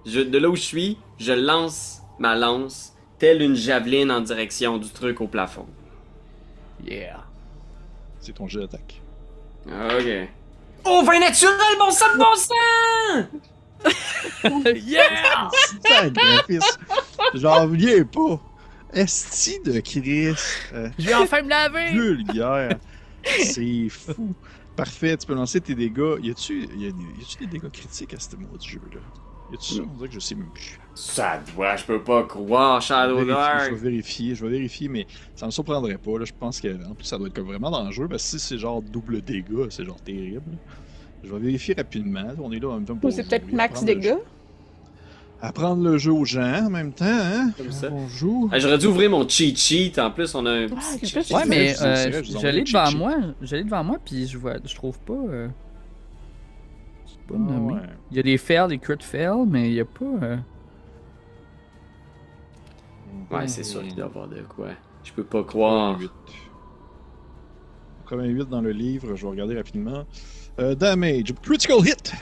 B: De là où je suis, je lance ma lance, telle une javeline en direction du truc au plafond.
C: Yeah.
A: C'est ton jet d'attaque.
B: Ok. Oh, vin naturel, bon sang de bon sang!
C: Yeah!
A: Sacrifice! J'en reviens pas. Esti de Chris.
C: Je vais enfin me laver!
A: Vulgaire. C'est fou. Parfait, tu peux lancer tes dégâts. Y a-tu des dégâts critiques à ce mode de jeu-là? Y a-tu ça? On dirait que je sais même plus.
B: Ça doit, je peux pas croire, Shadow
A: Je
B: Dark.
A: vais vérifier, mais ça me surprendrait pas. Là. Je pense que en plus ça doit être comme vraiment dangereux, parce que si c'est genre double dégâts, c'est genre terrible. Je vais vérifier rapidement. On est là en même temps pour
D: Ou c'est peut-être
A: jouer,
D: max
A: apprendre le
D: dégâts.
A: jeu. Apprendre le jeu aux gens en même temps, hein?
B: Comme ça.
A: On joue.
B: Ah, j'aurais dû ouvrir mon cheat sheet. En plus, on a un
D: Ah,
B: petit
D: c'est
B: cheat
D: plus-
B: sheet.
C: Ouais, mais
A: c'est vrai, je vous
C: je
A: envoie
C: l'ai
A: le
C: devant
A: cheat sheet.
C: moi. Je l'ai devant moi, puis je trouve pas. C'est pas
A: Ah,
C: nommé.
A: ouais.
C: Il y a des fails, des crit fails, mais il y a pas.
B: Ouais, c'est sûr qu'il doit y avoir de quoi. Je peux pas croire.
A: 88 dans le livre, je vais regarder rapidement. Damage, critical hit!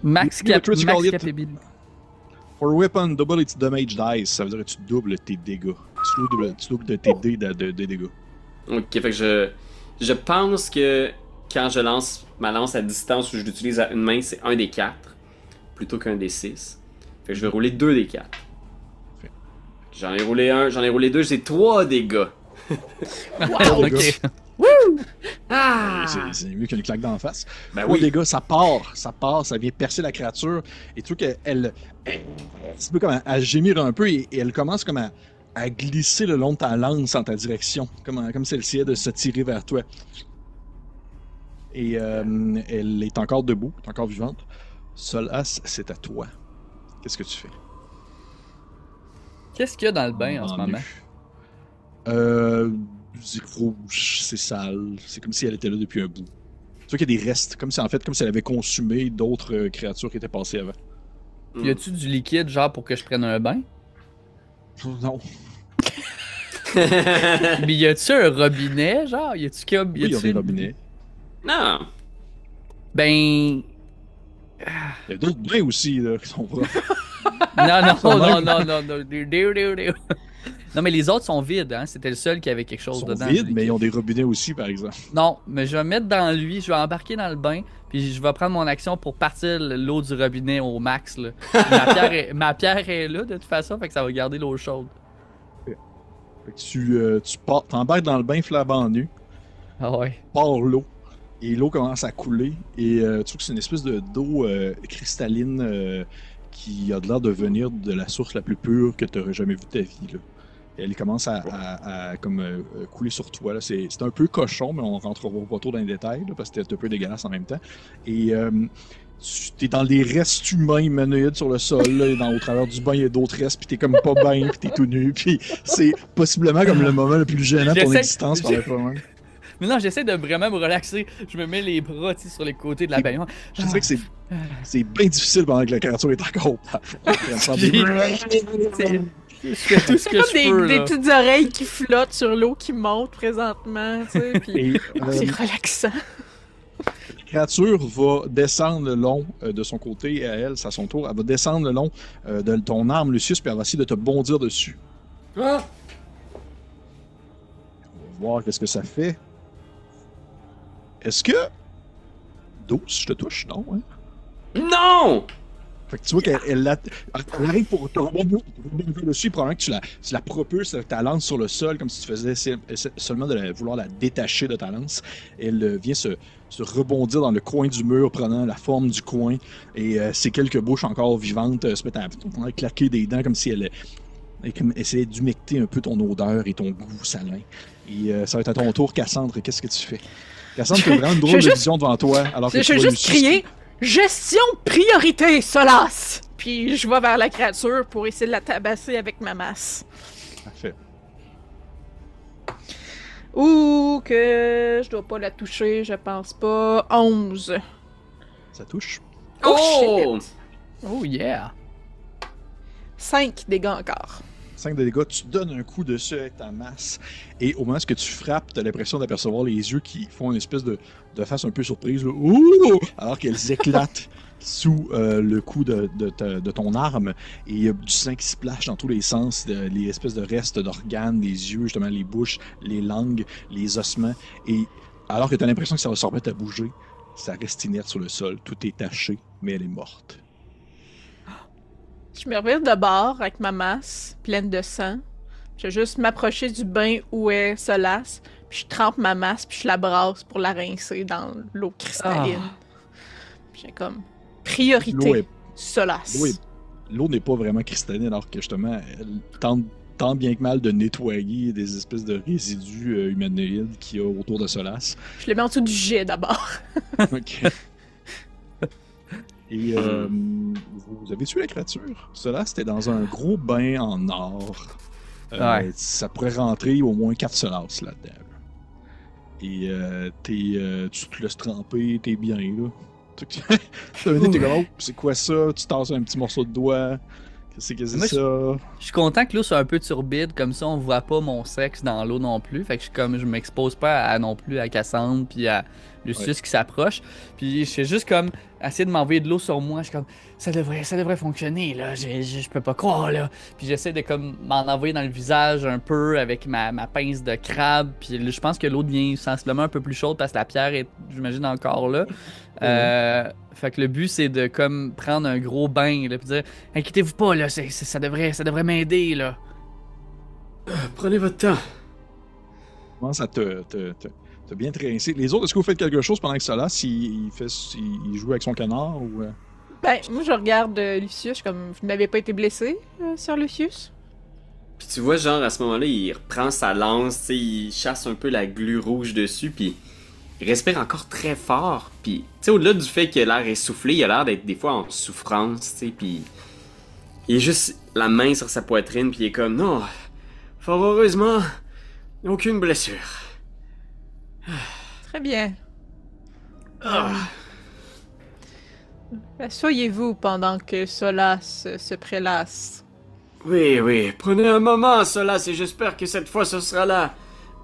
C: Max,
A: Il y a critical
C: max
A: hit.
C: capability.
A: For weapon, double its damage dice. Ça veut dire que tu doubles tes dégâts. Tu doubles tes dés de dégâts.
B: Ok, fait que je pense que quand je lance ma lance à distance où je l'utilise à une main, c'est un des 4 plutôt qu'un des 6. Fait que je vais rouler 2 des 4.
A: Parfait.
B: J'en ai roulé 1, j'en ai roulé 2, j'ai 3 dégâts.
C: Wow,
A: les
C: ok.
B: Ah!
A: C'est mieux qu'une claque d'en face.
B: Ben
A: Oui,
B: oui.
A: les gars, ça part, ça vient percer la créature. Et tu vois qu'elle. C'est un peu comme à gémir un peu et elle commence comme à glisser le long de ta lance en ta direction. Comme si elle essayait de se tirer vers toi. Et elle est encore debout, est encore vivante. Solas, c'est à toi. Qu'est-ce que tu fais?
C: Qu'est-ce qu'il y a dans le bain en ce moment?
A: C'est rouge, c'est sale. C'est comme si elle était là depuis un bout. Tu vois qu'il y a des restes, comme si elle avait consumé d'autres créatures qui étaient passées avant.
C: Y a-tu du liquide, genre, pour que je prenne un bain?
A: Non.
C: Mais y a-tu un robinet, genre? Y a-tu comme.
A: Oui, il y a des robinets.
B: Non!
C: Ben.
A: Il y a d'autres bains aussi là, qui sont propres.
C: Non. Non, mais les autres sont vides, hein? C'était le seul qui avait quelque
A: Ils
C: chose
A: sont
C: dedans.
A: vides, mais ils ont des robinets aussi, par exemple.
C: Non, mais je vais mettre dans lui, je vais embarquer dans le bain, puis je vais prendre mon action pour partir l'eau du robinet au max. Là. Ma pierre est là, de toute façon, fait que ça va garder l'eau chaude.
A: Fait que tu t'embarques dans le bain flambant nu,
C: Ah ouais.
A: pars l'eau, et l'eau commence à couler, et tu trouves que c'est une espèce d'eau cristalline qui a l'air de venir de la source la plus pure que tu aurais jamais vue de ta vie. Là. Et elle commence à couler sur toi. Là. C'est un peu cochon, mais on rentrera pas trop dans les détails, là, parce que c'est un peu dégueulasse en même temps. Et tu es dans des restes humains humanoïdes sur le sol, là, au travers du bain, il y a d'autres restes, puis t'es comme pas bien, puis t'es tout nu, puis c'est possiblement comme le moment le plus gênant de ton
C: J'essaie-
A: existence par rapport à moi.
C: Mais non, j'essaie de vraiment me relaxer. Je me mets les bras tu sais, sur les côtés de la baignoire.
A: Je te dirais que c'est bien difficile pendant que la créature est encore au plafond.
C: Je fais tout ce que je
D: Des,
C: peux.
D: des
C: Là.
D: petites oreilles qui flottent sur l'eau qui monte présentement, tu sais, puis
A: Et,
D: c'est relaxant.
A: la créature va descendre le long de son côté, et à elle, c'est à son tour, elle va descendre le long de ton arme, Lucius, puis elle va essayer de te bondir dessus.
B: Ah!
A: On va voir qu'est-ce que ça fait. Est-ce que 12, je te touche? Non, hein?
B: Non!
A: Fait que tu vois qu'elle arrive pour te rebondir dessus, probablement que tu la propulses avec ta lance sur le sol, comme si tu faisais seulement vouloir la détacher de ta lance. Elle vient se rebondir dans le coin du mur, prenant la forme du coin, et ses quelques bouches encore vivantes se mettent à claquer des dents, comme si elle essayait d'humecter un peu ton odeur et ton goût salin. Et ça va être à ton tour, Cassandre. Qu'est-ce que tu fais? Cassandre, tu as vraiment une drôle de vision devant toi, alors que
D: Je
A: tu
D: vais
A: vois
D: juste
A: Lucius
D: crier gestion priorité, Solas! Puis je vais vers la créature pour essayer de la tabasser avec ma masse.
A: Parfait.
D: Ou que je dois pas la toucher, je pense pas. 11.
A: Ça touche.
B: Oh!
C: Oh yeah.
D: 5 dégâts encore.
A: 5 de dégâts, tu donnes un coup dessus avec ta masse, et au moment où tu frappes, tu as l'impression d'apercevoir les yeux qui font une espèce de face un peu surprise, là. Ouh! Alors qu'elles éclatent sous le coup de ton arme, et il y a du sang qui splash dans tous les sens, les espèces de restes d'organes, les yeux, justement, les bouches, les langues, les ossements, et alors que tu as l'impression que ça va se remettre à bouger, ça reste inerte sur le sol, tout est taché, mais elle est morte.
D: Je me revire de bord avec ma masse pleine de sang. Je vais juste m'approcher du bain où est Solas, puis je trempe ma masse, puis je la brasse pour la rincer dans l'eau cristalline. Puis j'ai comme
A: L'eau
D: priorité,
A: est
D: Solas.
A: l'eau n'est pas vraiment cristalline, alors que justement, elle tente tant bien que mal de nettoyer des espèces de résidus humanoïdes qu'il y a autour de Solas.
D: Je le mets en dessous du jet d'abord.
A: Ok. Et vous avez tué la créature. Solas, c'était dans un gros bain en or.
C: Ouais.
A: Ça pourrait rentrer au moins 4 Solas là-dedans. Et tu te laisses tremper, t'es bien là. T'es comme, oh, c'est quoi ça? Tu tasses un petit morceau de doigt. Qu'est-ce que c'est
C: Moi,
A: ça?
C: Je suis content que l'eau soit un peu turbide, comme ça on voit pas mon sexe dans l'eau non plus. Fait que je m'expose pas non plus à Cassandre puis à Lucius qui s'approche. Puis je fais juste comme essayer de m'envoyer de l'eau sur moi. Je suis comme ça devrait fonctionner là. Je peux pas croire là. Puis j'essaie de comme m'en envoyer dans le visage un peu avec ma pince de crabe. Puis je pense que l'eau devient sensiblement un peu plus chaude parce que la pierre est, j'imagine, encore là. Fait que le but c'est de comme prendre un gros bain là, puis dire inquiétez-vous pas là, ça devrait m'aider là.
B: Prenez votre temps.
A: Commence à te bien trincer. Les autres, est-ce que vous faites quelque chose pendant que Solas il joue avec son canard ou
D: Ben, moi, je regarde Lucius, je suis comme, vous n'avez pas été blessé, Sir Lucius?
B: Puis tu vois, genre, à ce moment-là, il reprend sa lance, tu sais, il chasse un peu la glu rouge dessus, puis il respire encore très fort. Puis, tu sais, au-delà du fait que l'air est soufflé, il a l'air d'être des fois en souffrance, tu sais, puis il est juste la main sur sa poitrine, puis il est comme, non, fort heureusement, aucune blessure.
D: Très bien.
B: Ah.
D: Asseyez-vous pendant que Solas se prélasse.
B: Oui, prenez un moment, Solas, et j'espère que cette fois ce sera la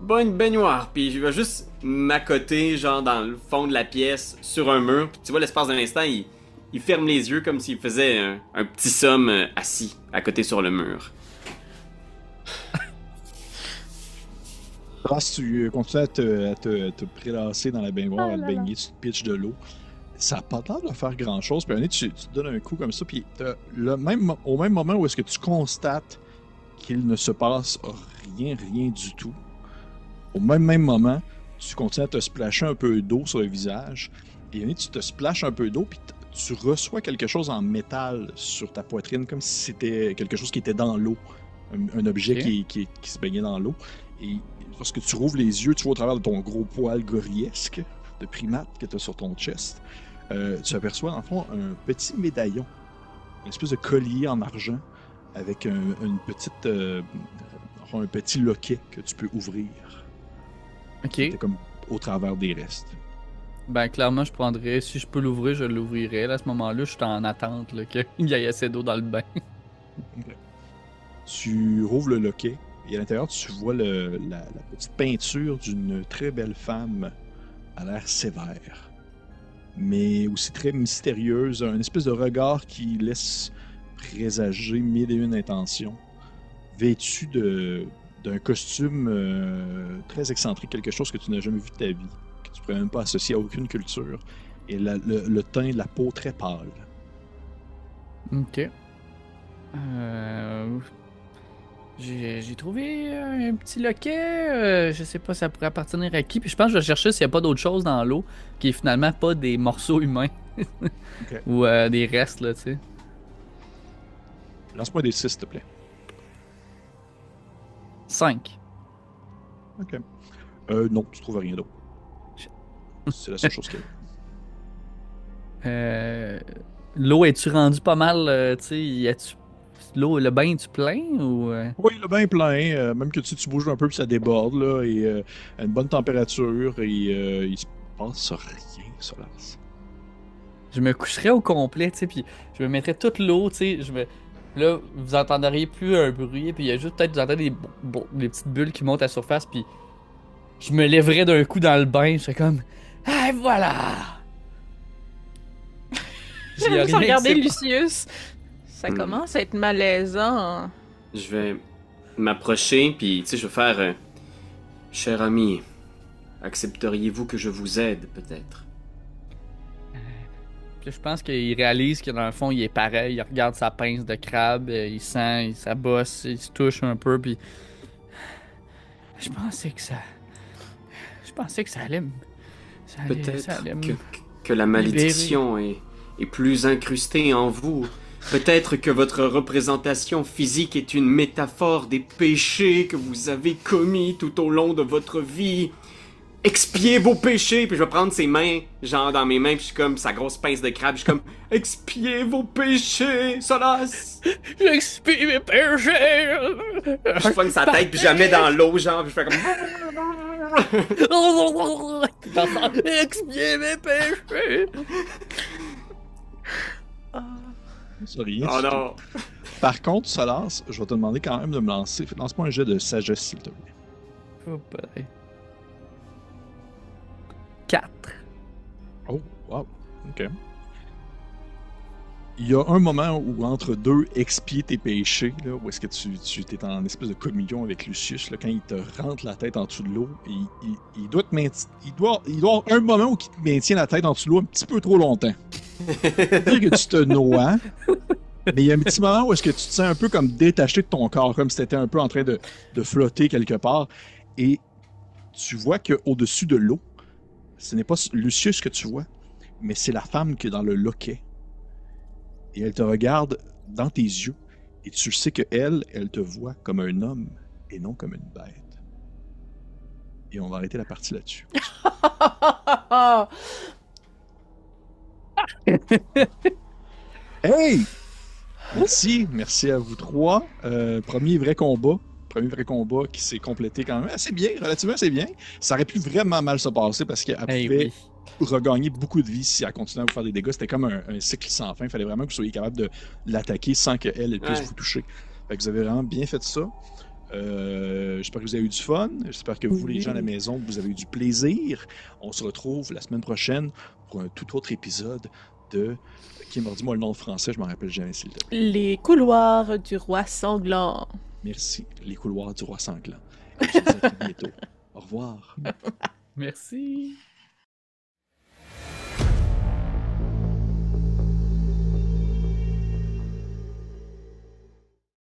B: bonne baignoire. Puis je vais juste m'accoter, genre dans le fond de la pièce, sur un mur. Puis tu vois, l'espace d'un instant, il ferme les yeux comme s'il faisait un petit somme assis à côté sur le mur.
A: Solas, tu continues à te prélasser dans la baignoire, à te baigner, tu te pitches de l'eau. Ça n'a pas l'air de faire grand-chose. Puis tu te donnes un coup comme ça, puis au même moment où est-ce que tu constates qu'il ne se passe rien du tout, au même moment, tu continues à te splasher un peu d'eau sur le visage, et tu te splashes un peu d'eau, puis tu reçois quelque chose en métal sur ta poitrine, comme si c'était quelque chose qui était dans l'eau, un objet qui se baignait dans l'eau. Et lorsque tu rouvres les yeux, tu vois au travers de ton gros poil gorillesque de primate que tu as sur ton chest, tu aperçois dans le fond un petit médaillon, une espèce de collier en argent avec un petit loquet que tu peux ouvrir.
C: Ok.
A: C'est comme au travers des restes.
C: Ben clairement je prendrais, si je peux l'ouvrir, je l'ouvrirais. Là, à ce moment-là, je suis en attente là, qu'il y ait assez d'eau dans le bain.
A: Okay. Tu rouvres le loquet et à l'intérieur tu vois la petite peinture d'une très belle femme à l'air sévère, mais aussi très mystérieuse, un espèce de regard qui laisse présager mille et une intentions, vêtue d'un costume très excentrique, quelque chose que tu n'as jamais vu de ta vie, que tu pourrais même pas associer à aucune culture, et le teint de la peau très pâle.
C: Ok. J'ai trouvé un petit loquet. Je sais pas, ça pourrait appartenir à qui. Puis je pense que je vais chercher s'il n'y a pas d'autre chose dans l'eau qui est finalement pas des morceaux humains.
A: Okay.
C: Ou des restes, là, tu sais.
A: Lance-moi des 6, s'il te plaît.
C: 5.
A: Ok. Non, tu trouves rien d'autre. C'est la seule chose qu'il y a.
C: L'eau, es-tu rendue pas mal, tu sais, l'eau, le bain, es-tu plein ou...
A: Oui, le bain est plein, même que tu bouges un peu puis ça déborde, là, et à une bonne température, et il se passe rien, Solas.
C: Je me coucherais au complet, tu sais, puis je me mettrais toute l'eau, tu sais, là, vous entendriez plus un bruit, puis il y a juste peut-être, vous entendez des petites bulles qui montent à la surface, puis je me lèverais d'un coup dans le bain, je serais comme, ah, voilà!
D: J'aime juste regarder Lucius. Ça commence à être malaisant.
B: Je vais m'approcher, puis tu sais, je vais faire... cher ami, accepteriez-vous que je vous aide, peut-être?
C: Je pense qu'il réalise que dans le fond, il est pareil. Il regarde sa pince de crabe, il sent, ça bosse, il se touche un peu, puis... Je pensais que ça allait...
B: Peut-être que la malédiction est plus incrustée en vous Peut-être que votre représentation physique est une métaphore des péchés que vous avez commis tout au long de votre vie. Expiez vos péchés, puis je vais prendre ses mains, genre dans mes mains, puis je suis comme sa grosse pince de crabe, je suis comme expiez vos péchés, Solas.
C: J'expie mes péchés!
B: Je pogne sa tête, puis je la mets dans l'eau, genre, puis je fais comme
C: Expier mes péchés!
A: Ça, rien
B: oh
A: du tout.
B: non.
A: Par contre, Solas, je vais te demander quand même de me lancer. Lance-moi un jet de sagesse, s'il te plaît.
C: Oh, boy. 4.
A: Oh, wow. OK. Il y a un moment où, entre deux, expier tes péchés, là, où est-ce que tu es en espèce de communion avec Lucius, là, quand il te rentre la tête en dessous de l'eau, il doit te maintenir. Il doit avoir un moment où il te maintient la tête en dessous de l'eau un petit peu trop longtemps. C'est-à-dire que tu te noies, mais il y a un petit moment où est-ce que tu te sens un peu comme détaché de ton corps, comme si tu étais un peu en train de flotter quelque part, et tu vois qu'au-dessus de l'eau, ce n'est pas Lucius que tu vois, mais c'est la femme qui est dans le loquet. Et elle te regarde dans tes yeux, et tu sais qu'elle te voit comme un homme et non comme une bête. Et on va arrêter la partie là-dessus. Hey! Merci à vous trois. Premier vrai combat qui s'est complété quand même assez bien, relativement assez bien. Ça aurait pu vraiment mal se passer parce qu'elle pouvait regagner beaucoup de vie si elle continuait à vous faire des dégâts. C'était comme un cycle sans fin. Il fallait vraiment que vous soyez capable de l'attaquer sans qu'elle puisse vous toucher. Fait que vous avez vraiment bien fait ça. J'espère que vous avez eu du fun. J'espère que vous, les gens à la maison, vous avez eu du plaisir. On se retrouve la semaine prochaine pour un tout autre épisode de... Qui m'a dit moi le nom français, je m'en rappelle jamais s'il te plaît.
D: Les couloirs du roi sanglant.
A: Merci. Les couloirs du roi sanglant. Je vous dis à très bientôt. Au revoir.
C: Merci.